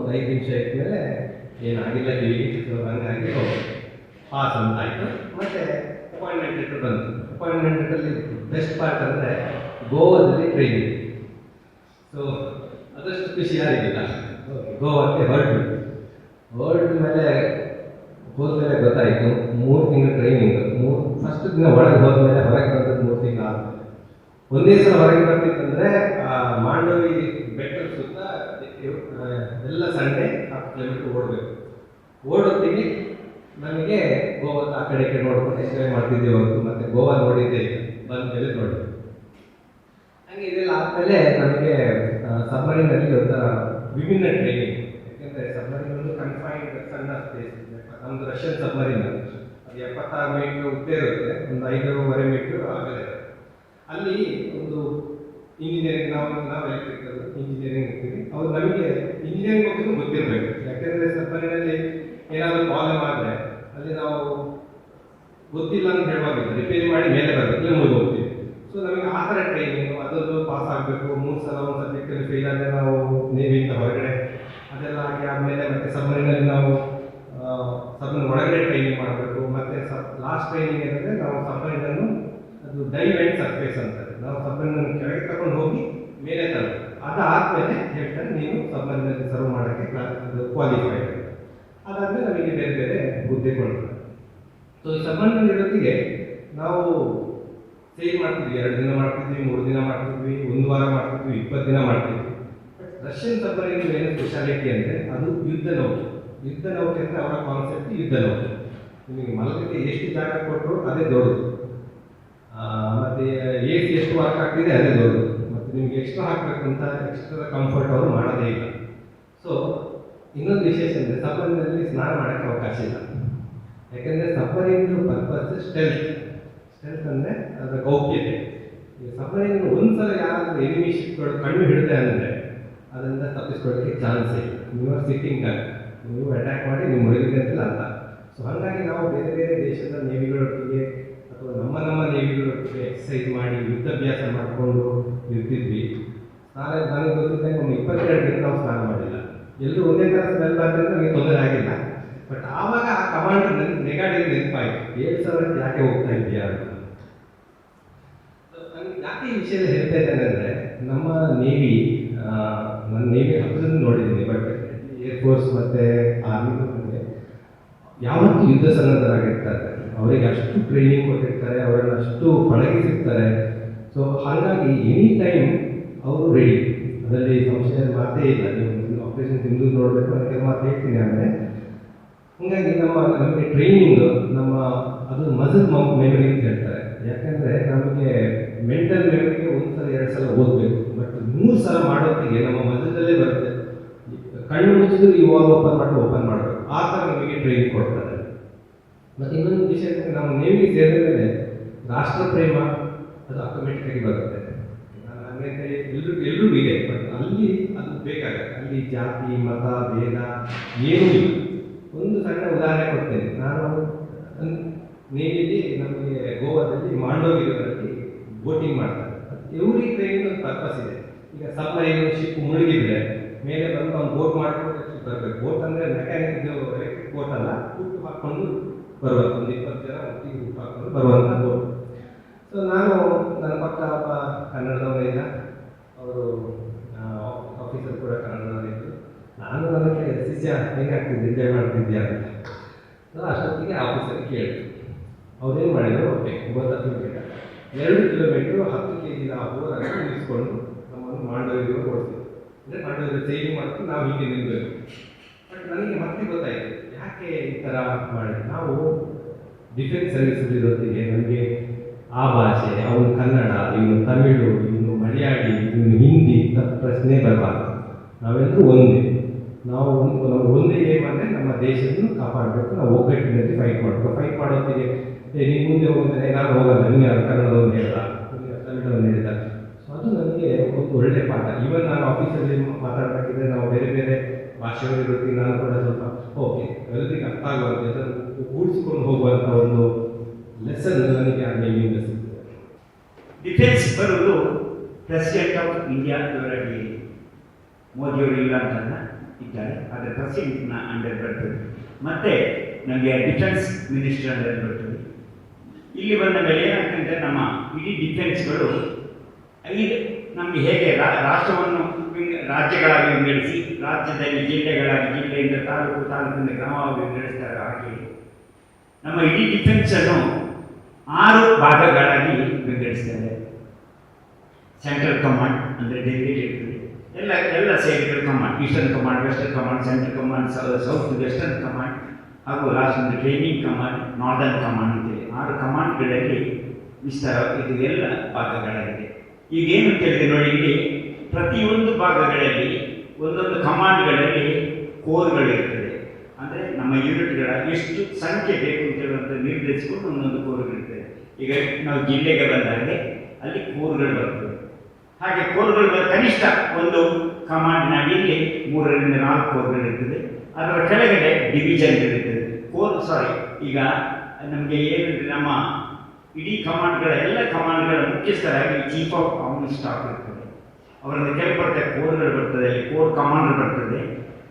5 ನಿಮಿಷ ಇದ್ಮೇಲೆ ಏನಾಗಿಲ್ಲ ಕಿವಿಗೆ. ಹಂಗಾಗಿ ಪಾಸ್ ಅಂತ ಆಯಿತು. ಮತ್ತು ಅಪಾಯಿಂಟ್ಮೆಂಟ್ ಲೆಟರ್ ಬಂತು. ಅಪಾಯಿಂಟ್ಮೆಂಟ್ ಲೆಟರಲ್ಲಿ ಬೆಸ್ಟ್ ಪಾರ್ಟ್ ಅಂದರೆ ಗೋವಾದಲ್ಲಿ ಟ್ರೈನಿಂಗ್. ಸೊ ಅದಷ್ಟು ಖುಷಿ ಯಾರಿಗಿಲ್ಲ. ಗೋವಾಕ್ಕೆ ಹೊರಟ ಮೇಲೆ ಹೋದ್ಮೇಲೆ ಗೊತ್ತಾಯಿತು 3 ತಿಂಗಳು ಟ್ರೈನಿಂಗ್. ಫಸ್ಟ್ ದಿನ ಒಳಗೆ ಹೋದ್ಮೇಲೆ ಹೊರಗೆ ಬಂದದ್ದು 3 ತಿಂಗಳು ಆದಮೇಲೆ. ಒಂದೇ ಸಲ ಹೊರಗೆ ಬರ್ತಿತ್ತಂದರೆ ಮಾಂಡವಿ ಬೆಟ್ಟದ ಸುತ್ತ ಎಲ್ಲ ಸಂಡೇ 10 ಕಿಲೋಮೀಟರ್ ಓಡಬೇಕು. ಓಡೋತ್ತಿಗೆ ನನಗೆ ಗೋವಾದ ಆ ಕಡೆ ನೋಡ್ಕೊಂಡು ಎಂಜಾಯ್ ಮಾಡ್ತಿದ್ದೇವೆ ಹೊರತು ಮತ್ತು ಗೋವಾ ನೋಡಿದ್ದೆ ಬಂದ ಮೇಲೆ ನೋಡಿ. ಹಾಗೆ ಇದೆಲ್ಲ ಆದಮೇಲೆ ನಮಗೆ ಸಬ್ಮರೀನಲ್ಲಿ ಒಂಥರ ವಿಭಿನ್ನ ಟ್ರೈನಿಂಗ್. ಯಾಕೆಂದರೆ ಸಬ್ಮರೀನ್ ಒಂದು ಕನ್ಫೈನ್ಡ್ ಸಣ್ಣ ಸ್ಪೇಸ್. ನಮ್ಮದು ರಷ್ಯನ್ ಸಬ್ಮರೀನ್, ಅದು 76 ಮೀಟ್ರ್ ಉದ್ದ ಇರುತ್ತೆ, ಒಂದು 5.5 ಮೀಟ್ರ್ ಆಗಲ್ಲ ಇರುತ್ತೆ. ಅಲ್ಲಿ ಒಂದು ಇಂಜಿನಿಯರಿಂಗ್, ನಾವು ಎಲೆಕ್ಟ್ರಿಕಲ್ ಇಂಜಿನಿಯರಿಂಗ್ ಇರ್ತೀವಿ. ಅವ್ರು ನಮಗೆ ಇಂಜಿನಿಯರಿಂಗ್ ಬಗ್ಗೆ ಗೊತ್ತಿರಬೇಕು. ಯಾಕೆಂದರೆ ಸಬ್ಮರೀನಲ್ಲಿ ಏನಾದರೂ ಪ್ರಾಬ್ಲಮ್ ಆದರೆ ಅಲ್ಲಿ ನಾವು ಗೊತ್ತಿಲ್ಲ ಅಂತ ಹೇಳುವಾಗಿಲ್ಲ, ರಿಪೇರಿ ಮಾಡಿ ಮೇಲೆ ಬರಬೇಕು, ಇಲ್ಲ ಮುಗಿದು ಹೋಗ್ತೀವಿ. ಸೊ ನಮಗೆ ಆ ಥರ ಟ್ರೈನಿಂಗು, ಅದನ್ನು ಪಾಸ್ ಆಗಬೇಕು. 3 ಸಲ ಒಂದು ಸಬ್ಜೆಕ್ಟಲ್ಲಿ ಫೇಲ್ ಆದರೆ ನಾವು ನೇವಿಯಿಂದ ಹೊರಗಡೆ, ಅದೆಲ್ಲ ಆಗಿ ಆದಮೇಲೆ ಮತ್ತೆ ಸಬ್ಮರೀನಲ್ಲಿ ನಾವು ಸಬ್ಮರೀನ್ ಒಳಗಡೆ ಟ್ರೈನಿಂಗ್ ಮಾಡಬೇಕು. ಮತ್ತು ಲಾಸ್ಟ್ ಟ್ರೈನಿಂಗ್ ಏನಂದರೆ ನಾವು ಸಬ್ಮರೀನನ್ನು ಅದು ಡೈವ್ ಆ್ಯಂಡ್ ಸರ್ಫೇಸ್ ಅಂತಾರೆ. ನಾವು ಸಬ್ಮರೀನನ್ನು ಕೆಳಗೆ ತಗೊಂಡು ಹೋಗಿ ಮೇಲೆ ತರಬೇಕು. ಅದಾದಮೇಲೆ ಹೇಳ್ತಾರೆ ನೀವು ಸಬ್ಮರೀನಲ್ಲಿ ಸರ್ವ್ ಮಾಡೋಕ್ಕೆ ಕ್ವಾಲಿಫೈ ಆಗಿದೆ. ಅದಾದಮೇಲೆ ನಮಗೆ ಬೇರೆ ಬೇರೆ ಹುದ್ದೆ ಕೊಡ್ತಾರೆ. ಸೊ ಈ ಸಬ್ಮರೀನ್ ಇರೋತ್ತಿಗೆ ನಾವು ಸೇಲ್ ಮಾಡ್ತಿದ್ವಿ. 2 ದಿನ ಮಾಡ್ತಿದ್ವಿ, 3 ದಿನ ಮಾಡ್ತಿದ್ವಿ, 1 ವಾರ ಮಾಡ್ತಿದ್ವಿ, 20 ದಿನ ಮಾಡ್ತಿದ್ವಿ. ರಷ್ಯನ್ ಸಬ್ಮರೀನ್ ಏನು ಸ್ಪೆಷಾಲಿಟಿ ಅಂದರೆ ಅದು ಯುದ್ಧ ನೌಕೆ. ಯುದ್ಧ ನೌಕೆ ಅಂದರೆ ಅವರ ಕಾನ್ಸೆಪ್ಟ್ ಯುದ್ಧ ನೌಕೆ. ನಿಮಗೆ ಮಲಗಕ್ಕೆ ಎಷ್ಟು ಜಾಗ ಕೊಟ್ಟರು ಅದೇ ದೊಡ್ಡದು, ಮತ್ತು AC ಎಷ್ಟು ವರ್ಕ್ ಆಗ್ತಿದೆ ಅದೇ ದೊಡ್ಡದು. ಮತ್ತು ನಿಮಗೆ ಎಕ್ಸ್ಟ್ರಾ ಹಾಕಬೇಕು ಅಂತ ಎಕ್ಸ್ಟ್ರಾ ಕಂಫರ್ಟ್ ಅವರು ಮಾಡೋದೇ ಇಲ್ಲ. ಸೊ ಇನ್ನೊಂದು ವಿಶೇಷ ಅಂದರೆ ಸಬ್ಮರೀನಲ್ಲಿ ಸ್ನಾನ ಮಾಡೋಕ್ಕೆ ಅವಕಾಶ ಇಲ್ಲ. ಯಾಕೆಂದರೆ ಸಬ್ಮರೀನ್ ಪರ್ಪಸ್ ಸ್ಟೆಲ್ತ್ ಅಂದರೆ ಅದರ ಗೌಪ್ಯತೆ. ಈ ಸಬ್ಮರೀನ್ ಒಂದ್ಸಲ ಯಾರಾದರೂ ಎನಿಮಿ ಶಿಪ್ಗಳು ಕಣ್ಣು ಹಿಡಿದೆ ಅಂದರೆ ಅದರಿಂದ ತಪ್ಪಿಸ್ಕೊಳ್ಳೋಕ್ಕೆ ಚಾನ್ಸ್ ಇಲ್ಲ. ನೀವು ಸಿಟ್ಟಿಂಗ್ ನೀವು ಅಟ್ಯಾಕ್ ಮಾಡಿ ನೀವು ಮುಳುಗಿದೆ ಅಂತ ಅರ್ಥ. ಸೊ ಹಾಗಾಗಿ ನಾವು ಬೇರೆ ಬೇರೆ ದೇಶದ ನೇವಿಗಳೊಟ್ಟಿಗೆ ಅಥವಾ ನಮ್ಮ ನೇವಿಗಳೊಟ್ಟಿಗೆ ಎಕ್ಸಸೈಸ್ ಮಾಡಿ ಯುದ್ಧಾಭ್ಯಾಸ ಮಾಡಿಕೊಂಡು ಇರ್ತಿದ್ವಿ. ನನಗೆ ಗೊತ್ತಿದ್ದಂಗೆ ಒಂದು 22 ದಿನ ನಾವು ಸ್ನಾನ ಮಾಡಿಲ್ಲ. ಎಲ್ಲರೂ ಒಂದೇ ಥರ ಸ್ಮೆಲ್ ಬಂದರೆ ನಮಗೆ ತೊಂದರೆ ಆಗಿಲ್ಲ. ಬಟ್ ಆವಾಗ ಆ ಕಮಾಂಡರ್ ನೆಗಾಡಿಗೆ ನೆನಪಾಯಿತು, 7,000 ಯಾಕೆ ಹೋಗ್ತಾ ಇದೆಯಾ ಅಂತ. ನನಗೆ ಯಾಕೆ ಈ ವಿಷಯ ಹೇಳ್ತಾ ಇದ್ದೇನೆ ಅಂದರೆ, ನಮ್ಮ ನೇವಿ, ನನ್ನ ನೇವಿ ಹತ್ತಿರದಿಂದ ನೋಡಿದ್ದೀನಿ, ಬಟ್ ಏರ್ಫೋರ್ಸ್ ಮತ್ತು ಆರ್ಮಿ ಯಾವತ್ತೂ ಯುದ್ಧ ಸನ್ನದ್ಧರಾಗಿರ್ತಾರೆ. ಅವರಿಗೆ ಅಷ್ಟು ಟ್ರೈನಿಂಗ್ ಕೊಟ್ಟಿರ್ತಾರೆ, ಅವರನ್ನು ಅಷ್ಟು ಪಳಗಿಸಿರ್ತಾರೆ. ಸೊ ಹಾಗಾಗಿ ಎನಿ ಟೈಮ್ ಅವರು ರೆಡಿ, ಅದರಲ್ಲಿ ಸಂಶಯದ ಮಾತೇ ಇಲ್ಲ. ನೀವು ಆಪರೇಷನ್ ಸಿಂಧು ನೋಡಬೇಕು ಅದಕ್ಕೆ ಮಾತು ಹೇಳ್ತೀನಿ. ಆಮೇಲೆ ಹಾಗಾಗಿ ನಮಗೆ ಟ್ರೈನಿಂಗ್ ಅದು ಮಸಲ್ ಮೆಮರಿ ಅಂತ ಹೇಳ್ತಾರೆ. ಯಾಕಂದರೆ ನಮಗೆ ಮೆಂಟಲ್ ಮೆಮರಿಗೆ 1 ಸಲ 2 ಸಲ ಓದಬೇಕು, ಬಟ್ 3 ಸಲ ಮಾಡೋತ್ತಿಗೆ ನಮ್ಮ ಮಸಲಲ್ಲೇ ಬರುತ್ತೆ. ಕಣ್ಣು ಮುಚ್ಚಿದ್ರು ಈ ವಾಲ್ ಓಪನ್ ಮಾಡಬೇಕು, ಆ ಥರ ನಮಗೆ ಟ್ರೈನಿಂಗ್ ಕೊಡ್ತಾರೆ. ಮತ್ತು ಇನ್ನೊಂದು ವಿಷಯ, ನಾವು ನೇವಿಗೆ ಸೇರಿದ ಮೇಲೆ ರಾಷ್ಟ್ರ ಪ್ರೇಮ ಅದು ಆಟೋಮೆಟಿಕ್ಕಾಗಿ ಬರುತ್ತೆ. ಹಾಗೆ ಎಲ್ಲರೂ ಇದೆ, ಬಟ್ ಅಲ್ಲಿ ಅದು ಬೇಕಾಗುತ್ತೆ. ಅಲ್ಲಿ ಜಾತಿ ಮತ ಭೇದ ಏನೂ ಇಲ್ಲ. ಒಂದು ಸಣ್ಣ ಉದಾಹರಣೆ ಕೊಡ್ತೇನೆ. ನಾನು ನೇವಿಯಲ್ಲಿ ನಮಗೆ ಗೋವಾದಲ್ಲಿ ಮಾಂಡೋವಿರಲ್ಲಿ ಬೋಟಿಂಗ್ ಮಾಡ್ತಾರೆ. ಎವ್ರಿ ಟ್ರೈನಿಂಗ್ ಒಂದು ಪರ್ಪಸ್ ಇದೆ. ಈಗ ಸಬ್ಮರೀನ್ ಶಿಪ್ ಮುಳುಗಿದ್ರೆ ಮೇಲೆ ಬಂದು ಅವ್ನು ಬೋಟ್ ಮಾಡ್ಕೊಂಡು ಬರಬೇಕು. ಬೋಟ್ ಅಂದರೆ ಮೆಕ್ಯಾನಿಕ್ ಎಲೆಕ್ಟ್ರಿಕ್ ಬೋಟ್ ಅಲ್ಲ, ಹುಟ್ಟು ಹಾಕ್ಕೊಂಡು ಬರುವಂಥ ಒಂದು 20 ಜನ ಒಟ್ಟಿಗೆ ಹುಟ್ಟು ಹಾಕ್ಕೊಂಡು ಬರುವಂಥ ಬೋಟ್. ಸೊ ನನ್ನ ಪಕ್ಕ ಒಬ್ಬ ಕನ್ನಡದವರಿಲ್ಲ, ಅವರು ಆಫೀಸರ್ ಕೂಡ ಕನ್ನಡದವರಿದ್ದು. ನಾನು ನನಗೆ ಶಿಷ್ಯ ಹೆಂಗಾಗ್ತಿದ್ದೆ, ಎಂಜಾಯ್ ಮಾಡ್ತಿದ್ಯಾ ಅಂತ. ಅಷ್ಟೊತ್ತಿಗೆ ಆಫೀಸರ್ ಕೇಳಿದ್ರು. ಅವ್ರೇನು ಮಾಡಿದ್ರು, ಓಕೆ 50 ಕಿಲೋಮೀಟರ್ 2 ಕಿಲೋಮೀಟ್ರು 10 kg ಆ ಬೋರನ್ನು ನಿಲ್ಲಿಸ್ಕೊಂಡು ನಮ್ಮನ್ನು ಮಾಂಡೋವಿಗೆ ಓಡಿಸಿದ್ರು. ಅಂದರೆ ಮಾಂಡೋವಿಗೆ ಸೇವಿಂಗ್ ಮಾಡ್ಕೊಂಡು ನಾವು ಹೀಗೆ ನಿಲ್ಲಬೇಕು. ಬಟ್ ನನಗೆ ಮತ್ತೆ ಗೊತ್ತಾಯಿತು ಯಾಕೆ ಈ ಥರ ಮಾಡಿ. ನಾವು ಡಿಫೆನ್ಸ್ ಸರ್ವಿಸಸ್ ಇರೋತ್ತಿಗೆ ನಮಗೆ ಆ ಭಾಷೆ, ಅವನು ಕನ್ನಡ, ಇವನು ತಮಿಳು, ಇವನು ಮಲಯಾಳಿ, ಇವನು ಹಿಂದಿ ಇಂಥ ಪ್ರಶ್ನೆ ಬರಬಾರ್ದು. ನಾವೆಲ್ಲರೂ ಒಂದೇ. ನಾವು ಒಂದೇ ಏಮ್ ಅಂದರೆ ನಮ್ಮ ದೇಶವನ್ನು ಕಾಪಾಡಬೇಕು. ನಾವು ಒಗ್ಗಟ್ಟಿನಲ್ಲಿ ಫೈಟ್ ಮಾಡಬೇಕು. ಫೈಟ್ ಮಾಡೋತ್ತಿಗೆ ನೀನು ಮುಂದೆ ಹೋಗಿದ್ರೆ ನಾನು ಹೋಗಲ್ಲ, ನೀನು ಯಾರು ಕನ್ನಡದವನು ಹೇಳಿದ, ತಮಿಳವನ್ನು ಹೇಳಿದ. ಸೊ ಅದು ನನಗೆ ಒಂದು ಒಳ್ಳೆಯ ಪಾಠ. ಈವನ್ ನಾನು ಆಫೀಸಲ್ಲಿ ಮಾತಾಡಬೇಕಿದ್ರೆ ನಾವು ಬೇರೆ ಬೇರೆ ಭಾಷೆಗಳು ಇರೋತ್ತಿಗೆ ನಾನು ಕೂಡ ಸ್ವಲ್ಪ ಓಕೆ ಎಲ್ಲರಿಗೆ ಅರ್ಥ ಆಗುವಂತೆ ಅದನ್ನು ಕೂಡಿಸಿಕೊಂಡು ಹೋಗುವಂಥ ಒಂದು ಲೆಸನ್ ನನಗೆ ಆ ನೇಮಿಂದ ಸಿಗ್ತದೆ. ಡಿಫೆನ್ಸ್ ಬರುವುದು ಪ್ರೆಸಿಡೆಂಟ್ ಆಫ್ ಇಂಡಿಯಾ ಇವರಲ್ಲಿ ಮೋದಿಯವರು ಇಲ್ಲ ಅಂತಲ್ಲ ಇದ್ದಾರೆ, ಆದರೆ ಪ್ರೆಸಿಡೆಂಟ್ನ ಅಂಡರ್ ಬರ್ತದೆ. ಮತ್ತು ನಮಗೆ ಡಿಫೆನ್ಸ್ ಮಿನಿಸ್ಟರ್ ಅಂಡರ್ ಬರ್ತದೆ. ಇಲ್ಲಿ ಬಂದ ಮೇಲೆ ಏನಾಗ್ತಂತೆ, ನಮ್ಮ ಇಡೀ ಡಿಫೆನ್ಸ್ಗಳು ಇದು ನಮಗೆ ಹೇಗೆ ರಾಷ್ಟ್ರವನ್ನು ರಾಜ್ಯಗಳಾಗಿ ವಿಂಗಡಿಸಿ, ರಾಜ್ಯದಲ್ಲಿ ಜಿಲ್ಲೆಗಳಾಗಿ, ಜಿಲ್ಲೆಯಿಂದ ತಾಲೂಕಿಂದ ಗ್ರಾಮವಾಗಿ ವಿಂಗಡಿಸ್ತಾರೆ. ಹಾಗೆ ನಮ್ಮ ಇಡೀ ಡಿಫೆನ್ಸನ್ನು 6 ಭಾಗಗಳಾಗಿ ವಿಂಗಡಿಸ್ತಾರೆ. ಸೆಂಟ್ರಲ್ ಕಮಾಂಡ್ ಅಂದರೆ ಡೆಲ್ಲಿಗೆ ಇರ್ತದೆ, ಎಲ್ಲ ಸೇರಿಗಳು command, eastern command, western command, central command, south western command, ಹಾಗೂ last training command, northern command ಅಂತೇಳಿ 6 ಕಮಾಂಡ್ಗಳಲ್ಲಿ ವಿಸ್ತಾರ ಇದು ಎಲ್ಲ ಭಾಗಗಳಾಗಿದೆ. ಈಗೇನು ಕೇಳಿದೆ ನೋಡಿ, ಇಲ್ಲಿ ಪ್ರತಿಯೊಂದು ಭಾಗಗಳಲ್ಲಿ ಒಂದೊಂದು ಕಮಾಂಡ್ಗಳಲ್ಲಿ ಕೋರ್ಗಳಿರ್ತದೆ. ಅಂದರೆ ನಮ್ಮ ಯೂನಿಟ್ಗಳ ಎಷ್ಟು ಸಂಖ್ಯೆ ಬೇಕು ಅಂತ ಹೇಳುವಂಥ ನಿರ್ಧರಿಸಿಕೊಂಡು ಒಂದೊಂದು ಕೋರ್ಗಳಿರ್ತದೆ. ಈಗ ನಾವು ಜಿಲ್ಲೆಗೆ ಬಂದಾಗೆ ಅಲ್ಲಿ ಕೋರ್ಗಳು ಬರ್ತದೆ. ಹಾಗೆ ಕೋರ್ಗಳು ಕನಿಷ್ಠ ಒಂದು ಕಮಾಂಡಿನ ಅಡಿಯಲ್ಲಿ 3 ರಿಂದ 4 ಕೋರ್ಗಳಿರ್ತದೆ. ಅದರ ಕೆಳಗಡೆ ಡಿವಿಷನ್ಗಳಿರ್ತದೆ. ಈಗ ನಮಗೆ ಏನಂದರೆ ನಮ್ಮ ಇಡೀ ಕಮಾಂಡ್ಗಳ ಎಲ್ಲ ಕಮಾಂಡ್ಗಳ ಮುಖ್ಯಸ್ಥರಾಗಿ ಚೀಫ್ ಆಫ್ ಆರ್ಮಿ ಸ್ಟಾಫ್ ಇರ್ತದೆ. ಅವರನ್ನು ಕೆಳಪಡ್ತಾರೆ ಕೋರ್ಗಳು ಬರ್ತದೆ, ಅಲ್ಲಿ ಕೋರ್ ಕಮಾಂಡರ್ ಬರ್ತದೆ,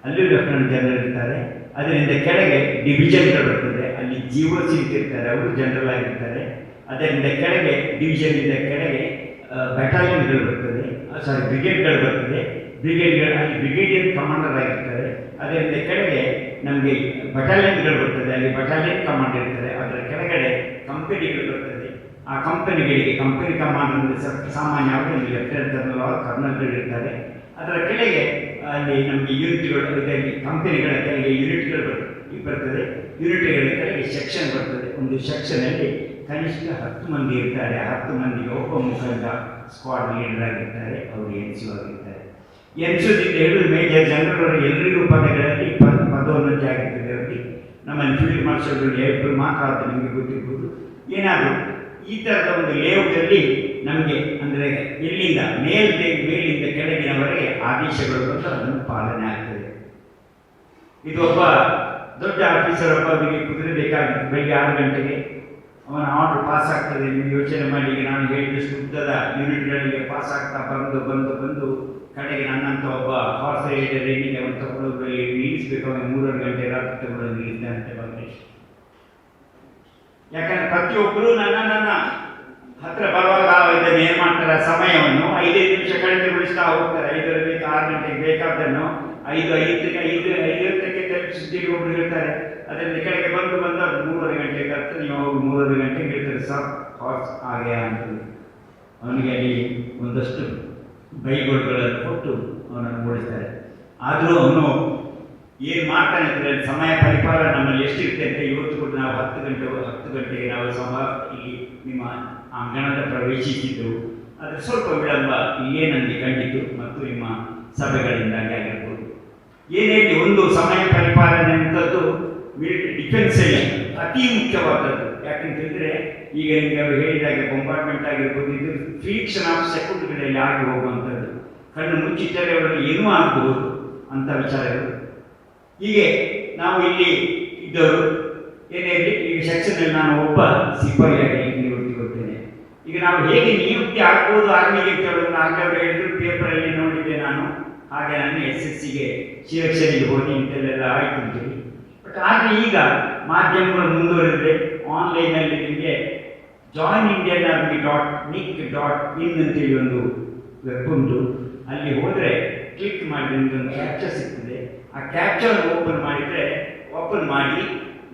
ಅಲ್ಲಿ ಲೆಫ್ಟಿನೆಂಟ್ ಜನರಲ್ ಇರ್ತಾರೆ. ಅದರಿಂದ ಕೆಳಗೆ ಡಿವಿಷನ್ಗಳು ಬರ್ತದೆ, ಅಲ್ಲಿ GOC ಇರ್ತಾರೆ, ಅವರು ಜನರಲ್ ಆಗಿರ್ತಾರೆ. ಅದರಿಂದ ಕೆಳಗೆ ಡಿವಿಷನ್ನಿಂದ ಕೆಳಗೆ ಬೆಟಾಲಿಯನ್ಗಳು ಬರ್ತದೆ, ಬ್ರಿಗೇಡ್ಗಳು ಬರ್ತದೆ. ಬ್ರಿಗೇಡ್ಗಳು ಅಲ್ಲಿ ಬ್ರಿಗೇಡಿಯರ್ ಕಮಾಂಡರ್ ಆಗಿರ್ತಾರೆ. ಅದರಿಂದ ಕೆಳಗೆ ನಮಗೆ ಬಟಾಲಿಯನ್ಗಳು ಬರ್ತದೆ, ಅಲ್ಲಿ ಬಟಾಲಿಯನ್ ಕಮಾಂಡ್ ಇರ್ತಾರೆ. ಅದರ ಕೆಳಗಡೆ ಕಂಪನಿಗಳು ಬರ್ತದೆ. ಆ ಕಂಪನಿಗಳಿಗೆ ಕಂಪನಿ ಕಮಾಂಡರ್ ಸಾಮಾನ್ಯವಾಗಿ ಲೆಫ್ಟಿನೆಂಟ್ ಜನರಲ್ ಕರ್ನಲ್ಗಳು ಇರ್ತಾರೆ. ಅದರ ಕೆಳಗೆ ಅಲ್ಲಿ ನಮಗೆ ಯೂನಿಟ್ಗಳು, ಇದರಲ್ಲಿ ಕಂಪನಿಗಳ ಕೆಳಗೆ ಯೂನಿಟ್ಗಳು ಬರ್ತದೆ. ಯೂನಿಟ್ಗಳ ಕೆಳಗೆ ಸೆಕ್ಷನ್ ಬರ್ತದೆ. ಒಂದು ಸೆಕ್ಷನಲ್ಲಿ ಕನಿಷ್ಠ 10 ಮಂದಿ ಇರ್ತಾರೆ. 10 ಮಂದಿಗೆ ಒಬ್ಬ ಮುಖಂಡ ಸ್ಕ್ವಾಡ್ ಲೀಡರ್ ಆಗಿರ್ತಾರೆ, ಅವರು NCO ಆಗಿರ್ತಾರೆ. NCOದಿಂದ ಹಿಡಿದು ಮೇಜರ್ ಜನರಲ್ ಎಲ್ಲರಿಗೂ ಪದಗಳಲ್ಲಿ ಪದೋನ್ನತಿ ಆಗಿರ್ತದೆ. ಅವರಿಗೆ ನಮ್ಮಲ್ಲಿ ಫೀಲ್ಡ್ ಮಾರ್ಷಲ್ಗಳು 2 ಮಾತ್ರ ಅಂತ ನಿಮಗೆ ಗೊತ್ತಿರ್ಬೋದು. ಏನಾದರೂ ಈ ಥರದ ಒಂದು ಲೇಔಟಲ್ಲಿ ನಮಗೆ ಅಂದರೆ ಎಲ್ಲಿಂದ ಮೇಲಿಂದ ಕೆಳಗಿನವರೆಗೆ ಆದೇಶಗಳು ಬಂದು ಅದನ್ನು ಪಾಲನೆ ಆಗ್ತದೆ. ಇದು ಒಬ್ಬ ದೊಡ್ಡ ಆಫೀಸರ್ ಒಬ್ಬರಿಗೆ ಕುದುರೆ ಬೇಕಾಗಿತ್ತು. ಬೆಳಿಗ್ಗೆ 6 ಗಂಟೆಗೆ ಅವನ ಆರ್ಡರ್ ಪಾಸ್ ಆಗ್ತದೆ. ನೀವು ಯೋಚನೆ ಮಾಡಿ, ಈಗ ನಾನು ಹೇಳಿದಷ್ಟು ಉದ್ದದ ಯೂನಿಟ್ಗಳಿಗೆ ಪಾಸ್ ಆಗ್ತಾ ಬಂದು ಕಡೆಗೆ ನನ್ನಂಥ ಒಬ್ಬ ಹಾರ್ಸ್ ರೈಡರ್ ಏನಿದೆ ಅವನು ತಗೊಳ್ಳೋದ್ರಲ್ಲಿ ನಿಲ್ಲಿಸಬೇಕು. ಅವನಿಗೆ 3 ಗಂಟೆ ರಾತ್ರಿ ತಗೊಳ್ಳೋದು ನಿಲ್ಲಿಸಿದಂತೆ ಬಂದರೆ, ಯಾಕಂದರೆ ಪ್ರತಿಯೊಬ್ಬರು ನನ್ನ ಹತ್ರ ಬರುವಾಗ ಇದನ್ನು ಏನು ಮಾಡ್ತಾರೆ, ಸಮಯವನ್ನು 5 ನಿಮಿಷ ಕಡಿಮೆಗೊಳಿಸ್ತಾ ಹೋಗ್ತಾರೆ. 5ರಿಂದ 6 ಗಂಟೆಗೆ ಬೇಕಾದ್ದನ್ನು 5:50ಕ್ಕೆ ತಲುಪಿಸಿದ್ದೀರಿ ಒಬ್ರು ಹೇಳ್ತಾರೆ. ಅದರಿಂದ ಕೆಳಗೆ ಬಂದು 3:30 ಗಂಟೆಗೆ ಕರ್ತ ನೀವು ಅವರು 3:30 ಗಂಟೆಗೆ ಹೇಳ್ತಾರೆ ಸರ್ ಹಾರ್ಸ್ ಹಾಗೆ ಅಂತ. ಅವನಿಗೆ ಅಲ್ಲಿ ಒಂದಷ್ಟು ಬೈಗೋಡ್ಗಳನ್ನು ಕೊಟ್ಟು ಅವನನ್ನು ಓಡಿಸ್ತಾರೆ. ಆದರೂ ಅವನು ಏನು ಮಾಡ್ತಾನೆ ಅಂದರೆ ಸಮಯ ಪರಿಪಾಲನೆ ನಮ್ಮಲ್ಲಿ ಎಷ್ಟಿರುತ್ತೆ ಅಂತ ಇವತ್ತು ಕೂಡ ನಾವು 10 ಗಂಟೆಗೆ ನಾವು ಇಲ್ಲಿ ನಿಮ್ಮ ಅಂಗಣದ ಪ್ರವೇಶಿಸಿದ್ದು ಅದು ಸ್ವಲ್ಪ ವಿಳಂಬ ಇಲ್ಲೇ ನನಗೆ ಕಂಡಿತು ಮತ್ತು ನಿಮ್ಮ ಸಭೆಗಳಿಂದಾಗಿ ಆಗಿರ್ಬೋದು. ಏನೇ ಒಂದು ಸಮಯ ಪರಿಪಾಲನೆ ಅಂತದ್ದು ಡಿಫೆನ್ಸಲ್ಲಿ ಅತಿ ಮುಖ್ಯವಾದದ್ದು. ಯಾಕಂತ ಹೇಳಿದ್ರೆ ಈಗ ನಿಮಗೆ ಅವರು ಹೇಳಿದಾಗ ಕಂಪಾರ್ಟ್ಮೆಂಟ್ ಆಗಿರ್ಬೋದು, ಇದು ಫ್ರೀಕ್ಷನ್ ಆಫ್ ಸೆಕೆಂಡ್ಗಳಲ್ಲಿ ಆಗಿ ಹೋಗುವಂಥದ್ದು. ಕಣ್ಣು ಮುಚ್ಚಿಟ್ಟರೆ ಅವರಲ್ಲಿ ಏನೂ ಆಗಬಹುದು ಅಂಥ ವಿಚಾರಗಳು. ಹೀಗೆ ನಾವು ಇಲ್ಲಿ ಇದ್ದವರು ಏನೇ ಇರಲಿ, ಈಗ ಸೆಕ್ಷನಲ್ಲಿ ನಾನು ಒಬ್ಬ ಸಿಪಾಯಿಯಾಗಿ ನಿವೃತ್ತಿ ಕೊಡ್ತೇನೆ. ಈಗ ನಾವು ಹೇಗೆ ನಿಯುಕ್ತಿ ಆಗ್ಬೋದು ಆರ್ಮಿಗೆ ಕೇಳೋದು ಆಗಲೇ ಅವರು ಹೇಳಿದ್ರು, ಪೇಪರಲ್ಲಿ ನೋಡಿದ್ದೆ ನಾನು. ಹಾಗೆ ನಾನು SSCಗೆ ಶಿರಕ್ಷರಿಗೆ ಹೋಗಿ ಇಂಥಲ್ಲೆಲ್ಲ ಆಯ್ತು ಅಂತೇಳಿ. ಬಟ್ ಆದರೆ ಈಗ ಮಾಧ್ಯಮಗಳು ಮುಂದುವರೆದ್ರೆ ಆನ್ಲೈನಲ್ಲಿ ನಿಮಗೆ joinindianarmy.nic.in ಅಂತೇಳಿ ಒಂದು ವೆಬ್ ಉಂಟು. ಅಲ್ಲಿ ಹೋದರೆ ಕ್ಲಿಕ್ ಮಾಡಿದ್ರೆ ನಿಮಗೊಂದು ಕ್ಯಾಪ್ಚರ್ ಸಿಗ್ತದೆ. ಆ ಕ್ಯಾಪ್ಚರ್ ಓಪನ್ ಮಾಡಿ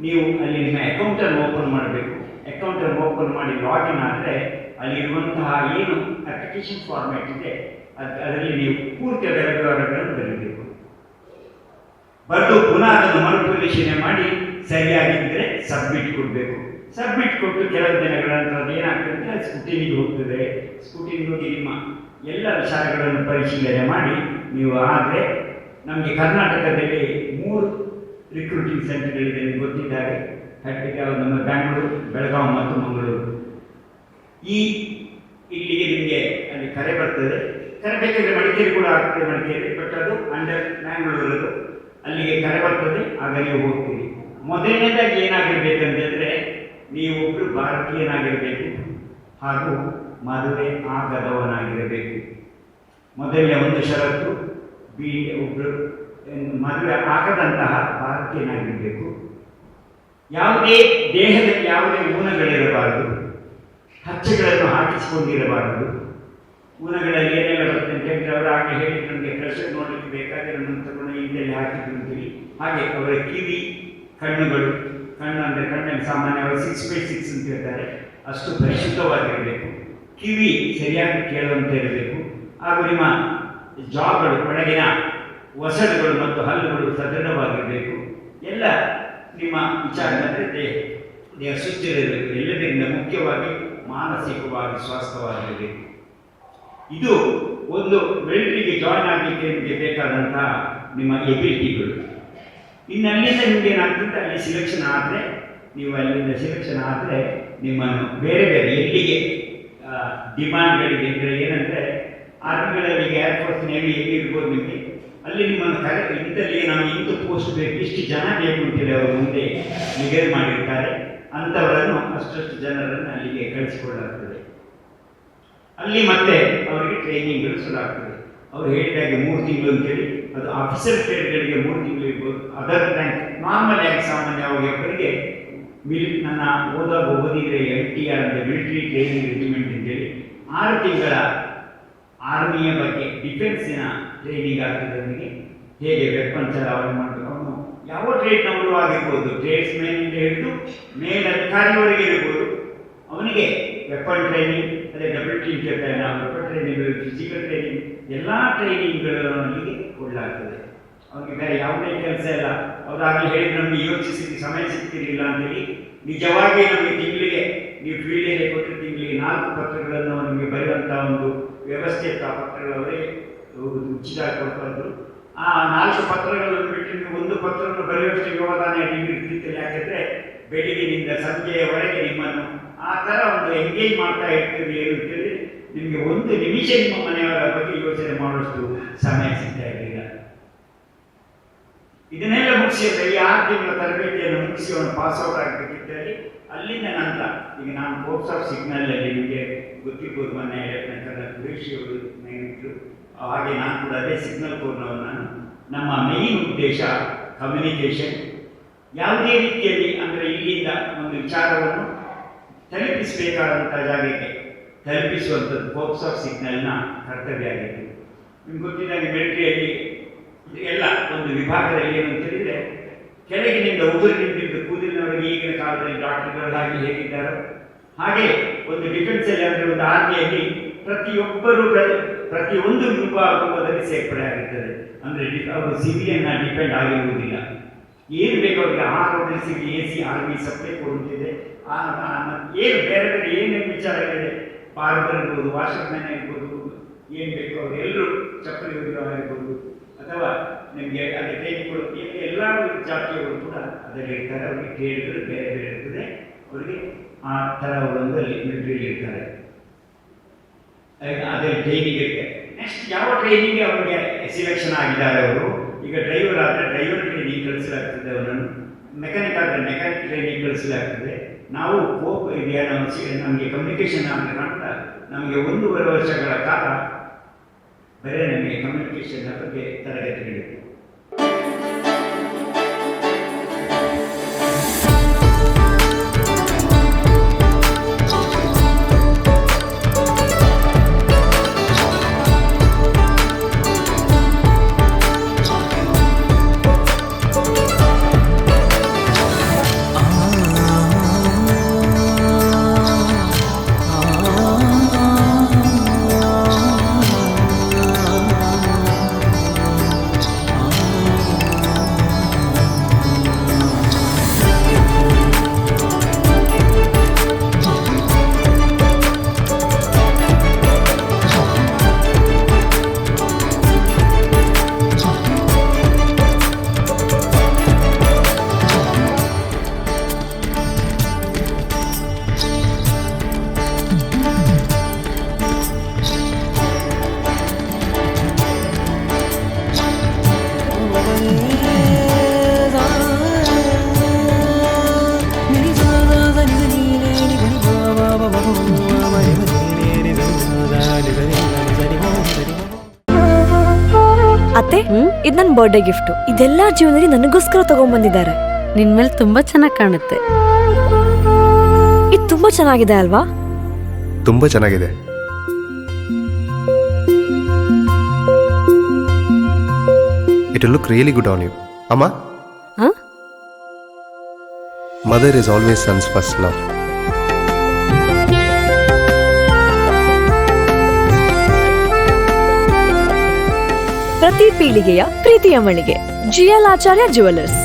ನೀವು ಅಲ್ಲಿ ನಿಮ್ಮ ಅಕೌಂಟನ್ನು ಓಪನ್ ಮಾಡಬೇಕು. ಅಕೌಂಟನ್ನು ಓಪನ್ ಮಾಡಿ ಲಾಗಿನ್ ಆದರೆ ಅಲ್ಲಿರುವಂತಹ ಏನು ಅಪ್ಲಿಕೇಶನ್ ಫಾರ್ಮ್ಯಾಟ್ ಇದೆ ಅದರಲ್ಲಿ ನೀವು ಪೂರ್ತಿ ಅದರ ವಿವರಗಳನ್ನು ಬರೀಬೇಕು. ಬರೆದು ಪುನಃ ಅದನ್ನು ಮರುಪರಿಶೀಲನೆ ಮಾಡಿ ಸರಿಯಾಗಿದ್ದರೆ ಸಬ್ಮಿಟ್ ಕೊಡಬೇಕು. ಸಬ್ಮಿಟ್ ಕೊಟ್ಟು ಕೆಲವು ದಿನಗಳ ನಂತರ ಏನಾಗ್ತದೆ ಅಂದರೆ ಸ್ಕೂಟಿನಿಗೆ ಹೋಗ್ತದೆ. ಸ್ಕೂಟಿನಿಗೆ ಹೋಗಿ ನಿಮ್ಮ ಎಲ್ಲ ವಿಚಾರಗಳನ್ನು ಪರಿಶೀಲನೆ ಮಾಡಿ ನೀವು ಆದರೆ ನಮಗೆ ಕರ್ನಾಟಕದಲ್ಲಿ 3 ರಿಕ್ರೂಟಿಂಗ್ ಸೆಂಟರ್ಗಳಿದೆ ನಿಮಗೆ ಗೊತ್ತಿದ್ದಾರೆ. ನಮ್ಮ ಬ್ಯಾಂಗ್ಳೂರು, ಬೆಳಗಾವಿ ಮತ್ತು ಮಂಗಳೂರು. ಇಲ್ಲಿಗೆ ನಿಮಗೆ ಅಲ್ಲಿ ಕರೆ ಬರ್ತದೆ. ಕರೆ ಬೇಕಾದರೆ ಮಡಿಕೇರಿ ಕೂಡ ಆಗ್ತದೆ, ಮಡಿಕೇರಿ. ಬಟ್ ಅದು ಅಂಡರ್ ಬ್ಯಾಂಗ್ಳೂರದು. ಅಲ್ಲಿಗೆ ಕರೆ ಬರ್ತದೆ, ಆಗ ನೀವು ಹೋಗ್ತೀರಿ. ಮೊದಲನೇದಾಗಿ ಏನಾಗಿರ್ಬೇಕಂತಂದರೆ ನೀವೊಬ್ಬರು ಭಾರತೀಯನಾಗಿರಬೇಕು ಹಾಗೂ ಮದುವೆ ಆಗದವನಾಗಿರಬೇಕು. ಮೊದಲನೇ ಒಂದು ಷರತ್ತು. ಒಬ್ಬರು ಮದುವೆ ಆಗದಂತಹ ಭಾರತೀಯನಾಗಿರಬೇಕು. ಯಾವುದೇ ದೇಹದಲ್ಲಿ ಯಾವುದೇ ಊನಗಳಿರಬಾರದು, ಹಚ್ಚೆಗಳನ್ನು ಹಾಕಿಸಿಕೊಂಡಿರಬಾರದು. ಊನಗಳಲ್ಲಿ ಏನೆಲ್ಲ ಬರುತ್ತೆ ಅಂತ ಹೇಳಿದ್ರೆ ಅವರು ಹಾಗೆ ಹೇಳಿ ನಮಗೆ ಪ್ರೆಷರ್ ನೋಡಲಿಕ್ಕೆ ಬೇಕಾದರೆ ನಮ್ಮನ್ನು ತಗೊಂಡು ಇಂದಲ್ಲಿ ಹಾಕಿದ್ರು ಅಂತೇಳಿ. ಹಾಗೆ ಅವರ ಕಿವಿ, ಕಣ್ಣುಗಳು, ಕಣ್ಣು ಅಂದರೆ ಕಣ್ಣಲ್ಲಿ ಸಾಮಾನ್ಯವಾಗಿ 6/6 ಅಂತ ಹೇಳ್ತಾರೆ, ಅಷ್ಟು ಪರಿಶುದ್ಧವಾಗಿರಬೇಕು. ಕಿವಿ ಸರಿಯಾಗಿ ಕೇಳುವಂತೆ ಇರಬೇಕು. ಹಾಗೂ ನಿಮ್ಮ ಜಾಗಳು, ಒಳಗಿನ ಒಸಡುಗಳು ಮತ್ತು ಹಲ್ಲುಗಳು ಸದೃಢವಾಗಿರಬೇಕು. ಎಲ್ಲ ನಿಮ್ಮ ವಿಚಾರ ಅಂದರೆ ದೇಹ ಸುಸ್ಥಿರಬೇಕು. ಎಲ್ಲದರಿಂದ ಮುಖ್ಯವಾಗಿ ಮಾನಸಿಕವಾಗಿ ಸ್ವಾಸ್ಥ್ಯವಾಗಿರಬೇಕು. ಇದು ಒಂದು ಮಿಲಿಟರಿಗೆ ಜಾಯ್ನ್ ಆಗಲಿಕ್ಕೆ ನಿಮಗೆ ಬೇಕಾದಂತಹ ನಿಮ್ಮ ಎಬಿಲಿಟಿಗಳು. ಇನ್ನಲ್ಲಿಂದ ನಿಮ್ಗೆ ಏನಾಗ್ತದೆ, ಅಲ್ಲಿ ಸಿಲೆಕ್ಷನ್ ಆದರೆ ನೀವು ಅಲ್ಲಿಂದ ಸಿಲೆಕ್ಷನ್ ಆದರೆ ನಿಮ್ಮನ್ನು ಬೇರೆ ಬೇರೆ ಎಲ್ಲಿಗೆ ಡಿಮಾಂಡ್ಗಳಿದೆ ಅಂದರೆ ಏನಂದರೆ ಆರ್ಮಿಗಳಲ್ಲಿ ಏರ್ಫೋರ್ಸ್, ನೇವಿ ಎಲ್ಲಿ ಇರ್ಬೋದು ನಿಮಗೆ, ಅಲ್ಲಿ ನಿಮ್ಮನ್ನು ಇಂಥಲ್ಲಿ ನಮಗೆ ಇಂಥ ಪೋಸ್ಟ್ ಬೇಕು, ಇಷ್ಟು ಜನ ಬೇಕು ಅಂತೇಳಿ ಅವರು ಮುಂದೆ ನಿಗದಿ ಮಾಡಿರ್ತಾರೆ. ಅಂಥವರನ್ನು ಅಷ್ಟು ಜನರನ್ನು ಅಲ್ಲಿಗೆ ಕಳಿಸಿಕೊಳ್ಳಾಗ್ತದೆ. ಅಲ್ಲಿ ಮತ್ತೆ ಅವರಿಗೆ ಟ್ರೈನಿಂಗ್ಗಳು ಶುರುವಾಗ್ತದೆ. ಅವರು ಹೇಳಿದಾಗೆ 3 ತಿಂಗಳು ಅಂತೇಳಿ, ಅದು ಆಫೀಸರ್ ಟ್ರೇಡ್ಗಳಿಗೆ 3 ತಿಂಗಳು ಇರ್ಬೋದು. ಅದರ್ ರ್ಯಾಂಕ್ ನಾರ್ಮಲ್ ಆಗಿ ಸಾಮಾನ್ಯವಾಗಿ ಒಬ್ಬರಿಗೆ ನನ್ನ ಓದಿದ್ರೆ MTR ಅಂದರೆ ಮಿಲಿಟರಿ ಟ್ರೈನಿಂಗ್ ರೆಜಿಮೆಂಟ್ ಅಂತೇಳಿ 6 ತಿಂಗಳ ಆರ್ಮಿಯ ಬಗ್ಗೆ ಡಿಫೆನ್ಸಿನ ಟ್ರೈನಿಂಗ್ ಆಗ್ತದೆ. ಅವನಿಗೆ ಹೇಗೆ ವೆಪನ್ ಚಲಾವಣೆ ಮಾಡಬೇಕು, ಅವನು ಯಾವ ಟ್ರೇಡ್ನವರು ಆಗಿರ್ಬೋದು, ಟ್ರೇಡ್ಸ್ ಮೇನಿಂದ ಹಿಡಿದು ಮೇಲಧಿಕಾರಿಯವರೆಗೆ ಇರ್ಬೋದು, ಅವನಿಗೆ ವೆಪನ್ ಟ್ರೈನಿಂಗ್, ಅದೇ ಡಬಲ್ ಟೀಮ್ ಕೇಳ್ತಾರೆ ನಾವು, ವೆಪನ್ ಟ್ರೈನಿಂಗ್, ಫಿಸಿಕಲ್ ಟ್ರೈನಿಂಗ್, ಎಲ್ಲ ಟ್ರೈನಿಂಗ್ಗಳು ಅವನಿಗೆ ಕೊಡಲಾಗ್ತದೆ. ಅವನಿಗೆ ಬೇರೆ ಯಾವುದೇ ಕೆಲಸ ಇಲ್ಲ. ಅವರಾಗಲಿ ಹೇಳಿ ನಮಗೆ ಯೋಚಿಸಿ ಸಮಯ ಸಿಗ್ತಿರಲಿಲ್ಲ ಅಂತೇಳಿ ನಿಜವಾಗಿ ನಮಗೆ ತಿಂಗಳಿಗೆ ನೀವು ಫೀಲ್ಡಿಗೆ ಕೊಟ್ಟು ತಿಂಗಳಿಗೆ 4 ಪತ್ರಗಳನ್ನು ನಿಮಗೆ ಬರೆಯುವಂಥ ಒಂದು ವ್ಯವಸ್ಥೆ ಪತ್ರಗಳವರೇ ಉಚಿತ ಕೊಡ್ತಾಯಿದ್ರು. ಆ 4 ಪತ್ರಗಳನ್ನು ಬಿಟ್ಟು ನೀವು 1 ಪತ್ರವನ್ನು ಬರೆಯುವಷ್ಟು ವ್ಯವಧಾನ ಇರ್ತಿತ್ತು. ಯಾಕೆಂದರೆ ಬೆಳಿಗ್ಗೆಯಿಂದ ಸಂಜೆಯವರೆಗೆ ನಿಮ್ಮನ್ನು ಆ ಥರ ಒಂದು ಎಂಗೇಜ್ ಮಾಡ್ತಾ ಇರ್ತೀವಿ. ಏನು ಅಂತೇಳಿ ನಿಮಗೆ 1 ನಿಮಿಷ ನಿಮ್ಮ ಮನೆಯವರ ಬಗ್ಗೆ ಯೋಚನೆ ಮಾಡುವಷ್ಟು ಸಮಯ ಸಿಗ್ತಾ ಇರಲಿಲ್ಲ. ಇದನ್ನೆಲ್ಲ ಮುಗಿಸಿ ಈ 6 ತಿಂಗಳ ತರಬೇತಿಯನ್ನು ಮುಗಿಸಿ ಅವನು ಪಾಸ್ಔಟ್ ಆಗಬೇಕಿದ್ದಲ್ಲಿ ಅಲ್ಲಿಂದ ನಂತರ ಈಗ ನಾನು ಕೋರ್ಸ್ ಆಫ್ ಸಿಗ್ನಲಲ್ಲಿ ನಿಮಗೆ ಗೊತ್ತಿರ್ಬೋದು, ಮೊನ್ನೆ ಕುರೇಶಿಯವರು ನೇಮಿದ್ರು. ಹಾಗೆ ನಾನು ಕೂಡ ಅದೇ ಸಿಗ್ನಲ್ ಕೋರ್ನವರು. ನಮ್ಮ ಮೇನ್ ಉದ್ದೇಶ ಕಮ್ಯುನಿಕೇಷನ್. ಯಾವುದೇ ರೀತಿಯಲ್ಲಿ ಅಂದರೆ ಇಲ್ಲಿಂದ ಒಂದು ವಿಚಾರವನ್ನು ತಲುಪಿಸಬೇಕಾದಂಥ ಜಾಗಕ್ಕೆ ತಲುಪಿಸುವಂಥದ್ದು ಕೋರ್ಸ್ ಆಫ್ ಸಿಗ್ನಲ್ನ ಕರ್ತವ್ಯ ಆಗಿತ್ತು. ನಿಮ್ಗೆ ಗೊತ್ತಿದ್ದಂಗೆ ಮಿಲಿಟರಿಯಲ್ಲಿ ಎಲ್ಲ ಒಂದು ವಿಭಾಗದಲ್ಲಿ ಏನು ಅಂತ ಹೇಳಿದರೆ ಕೆಳಗಿನಿಂದ ಉಗುರಿನಿಂದ ಕೂದಲಿನವರೆಗೆ ಈಗಿನ ಕಾಲದಲ್ಲಿ ಡಾಕ್ಟರ್ಗಳಾಗಿ ಹೇಗಿದ್ದಾರೋ ಹಾಗೆ ಒಂದು ಡಿಫೆನ್ಸಲ್ಲಿ ಅಂದರೆ ಒಂದು ಆರ್ಮಿಯಲ್ಲಿ ಪ್ರತಿಯೊಂದು ವಿಭಾಗದಲ್ಲಿ ಸೇರ್ಪಡೆ ಆಗಿರ್ತದೆ. ಅಂದರೆ ಅವರು ಸಿವಿಲಿಯನ್ ಡಿಪೆಂಡ್ ಆಗಿರುವುದಿಲ್ಲ. ಏನು ಬೇಕು ಅವರಿಗೆ ಆಹಾರದಲ್ಲಿ ಸಿಗಲಿ, AC ಆರ್ಮಿ ಸಪ್ಲೈ ಕೊಡುತ್ತಿದೆ. ಏನು ಬೇರೆ ಬೇರೆ ಏನೇನು ವಿಚಾರಗಳಿದೆ, ಬಾರ್ಬರ್ ಇರ್ಬೋದು, ವಾಷರ್ಮ್ಯಾನ್ ಇರ್ಬೋದು, ಏನು ಬೇಕು ಅವರು ಎಲ್ಲರೂ ಚಪ್ಪಲಿ ಆಗಿರ್ಬೋದು ಅಥವಾ ನಿಮಗೆ ಅಲ್ಲಿ ಟ್ರೈನಿಂಗ್ಗಳು ಎಲ್ಲ ಜಾತಿಯವರು ಕೂಡ ಅದರಲ್ಲಿ ಇರ್ತಾರೆ. ಅವರಿಗೆ ಟ್ರೇಡ್ಗಳು ಬೇರೆ ಬೇರೆ ಇರ್ತದೆ. ಅವರಿಗೆ ಆ ಥರ ಒಂದು ಅಲ್ಲಿ ಮಿಲಿಟರಿಯಲ್ಲಿ ಇರ್ತಾರೆ. ಅದೇ ಟ್ರೈನಿಂಗ್ ಇರುತ್ತೆ. ನೆಕ್ಸ್ಟ್ ಯಾವ ಟ್ರೈನಿಂಗ್ ಅವರಿಗೆ ಸಿಲೆಕ್ಷನ್ ಆಗಿದ್ದಾರೆ ಅವರು, ಈಗ ಡ್ರೈವರ್ ಆದರೆ ಡ್ರೈವರ್ ಟ್ರೈನಿಂಗ್ ಕಳಿಸಲಾಗ್ತದೆ, ಅವರನ್ನು ಮೆಕ್ಯಾನಿಕ್ ಆದರೆ ಮೆಕ್ಯಾನಿಕ್ ಟ್ರೈನಿಂಗ್ ಕಳಿಸಲಾಗ್ತದೆ. ನಾವು ಇದೆಯಾ ನಮಗೆ ಕಮ್ಯುನಿಕೇಷನ್ ಆದರೆ ಮಾತ್ರ ನಮಗೆ 1.5 ವರ್ಷಗಳ ಕಾಲ ಬರೀ ನಮಗೆ ಕಮ್ಯುನಿಕೇಷನ್ ಬಗ್ಗೆ ತರಗತಿಗಳಿವೆ. ಅತ್ತೆ, ಇದು ನನ್ನ ಬರ್ಡೇ ಗಿಫ್ಟ್. ಇದೆಲ್ಲ ಜೀವನದಲ್ಲಿ ನನಗೋಸ್ಕರ ತಗೊಂಡ್ಬಂದಿದ್ದಾರೆ. ನಿನ್ ಮೇಲೆ ತುಂಬಾ ಚೆನ್ನಾಗಿ ಕಾಣುತ್ತೆ. ಇದು ತುಂಬಾ ಚೆನ್ನಾಗಿದೆ ಅಲ್ವಾ? ತುಂಬಾ ಚೆನ್ನಾಗಿದೆ. It will look really good on you. Amma? Huh? Mother is always son's first love. ಪ್ರತಿ ಪೀಳಿಗೆಯ ಪ್ರೀತಿಯ ಮಳಿಗೆ GL ಆಚಾರ್ಯ ಜ್ಯುವೆಲರ್ಸ್.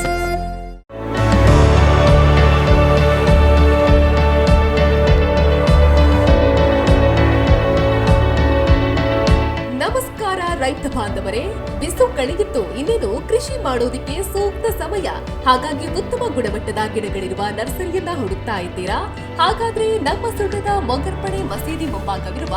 ನಮಸ್ಕಾರ ರೈತ ಬಾಂಧವರೇ, ಬಿಸು ಕಳೆಗಿತ್ತು, ಇನ್ನೇನು ಕೃಷಿ ಮಾಡೋದಿಕ್ಕೆ ಸೂಕ್ತ ಸಮಯ. ಹಾಗಾಗಿ ಉತ್ತಮ ಗುಣಮಟ್ಟದ ಗಿಡಗಳಿರುವ ನರ್ಸರಿಯನ್ನ ಹುಡುಕ್ತಾ ಇದ್ದೀರಾ? ಹಾಗಾದ್ರೆ ನಮ್ಮ ಸುಳ್ಳದ ಮೊಗರ್ಪಣೆ ಮಸೀದಿ ಮುಂಭಾಗವಿರುವ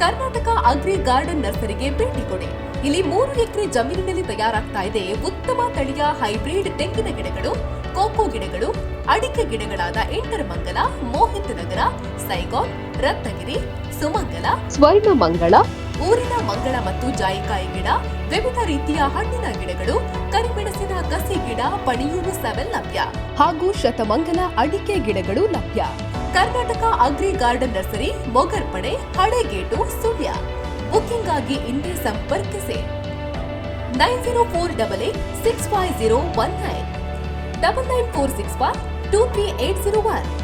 ಕರ್ನಾಟಕ ಅಗ್ರಿ ಗಾರ್ಡನ್ ನರ್ಸರಿಗೆ ಭೇಟಿ ಕೊಡಿ. ಇಲ್ಲಿ 3 ಎಕರೆ ಜಮೀನಿನಲ್ಲಿ ತಯಾರಾಗ್ತಾ ಇದೆ ಉತ್ತಮ ತಳಿಯ ಹೈಬ್ರಿಡ್ ತೆಂಗಿನ ಗಿಡಗಳು, ಕೋಕೋ ಗಿಡಗಳು, ಅಡಿಕೆ ಗಿಡಗಳಾದ ಎಂಟರಮಂಗಲ, ಮೋಹಿತ್ ನಗರ, ಸೈಗಾನ್, ರತ್ನಗಿರಿ, ಸುಮಂಗಲ, ಸ್ವರ್ಣಮಂಗಳ, ಊರಿನ ಮಂಗಳ ಮತ್ತು ಜಾಯಿಕಾಯಿ ಗಿಡ, ವಿವಿಧ ರೀತಿಯ ಹಣ್ಣಿನ ಗಿಡಗಳು, ಕರಿಮೆಣಸಿನ ಕಸಿ ಗಿಡ, ಪಣಿಯೂರು 7 ಲಭ್ಯ ಹಾಗೂ ಶತಮಂಗಲ ಅಡಿಕೆ ಗಿಡಗಳು ಲಭ್ಯ. Karnataka agri garden nursery, Mogarpane, Halegate, Sullia. Booking ಆಗಿ ಇಂದೇ ಸಂಪರ್ಕಿಸಿ 9048865019 99461 23801.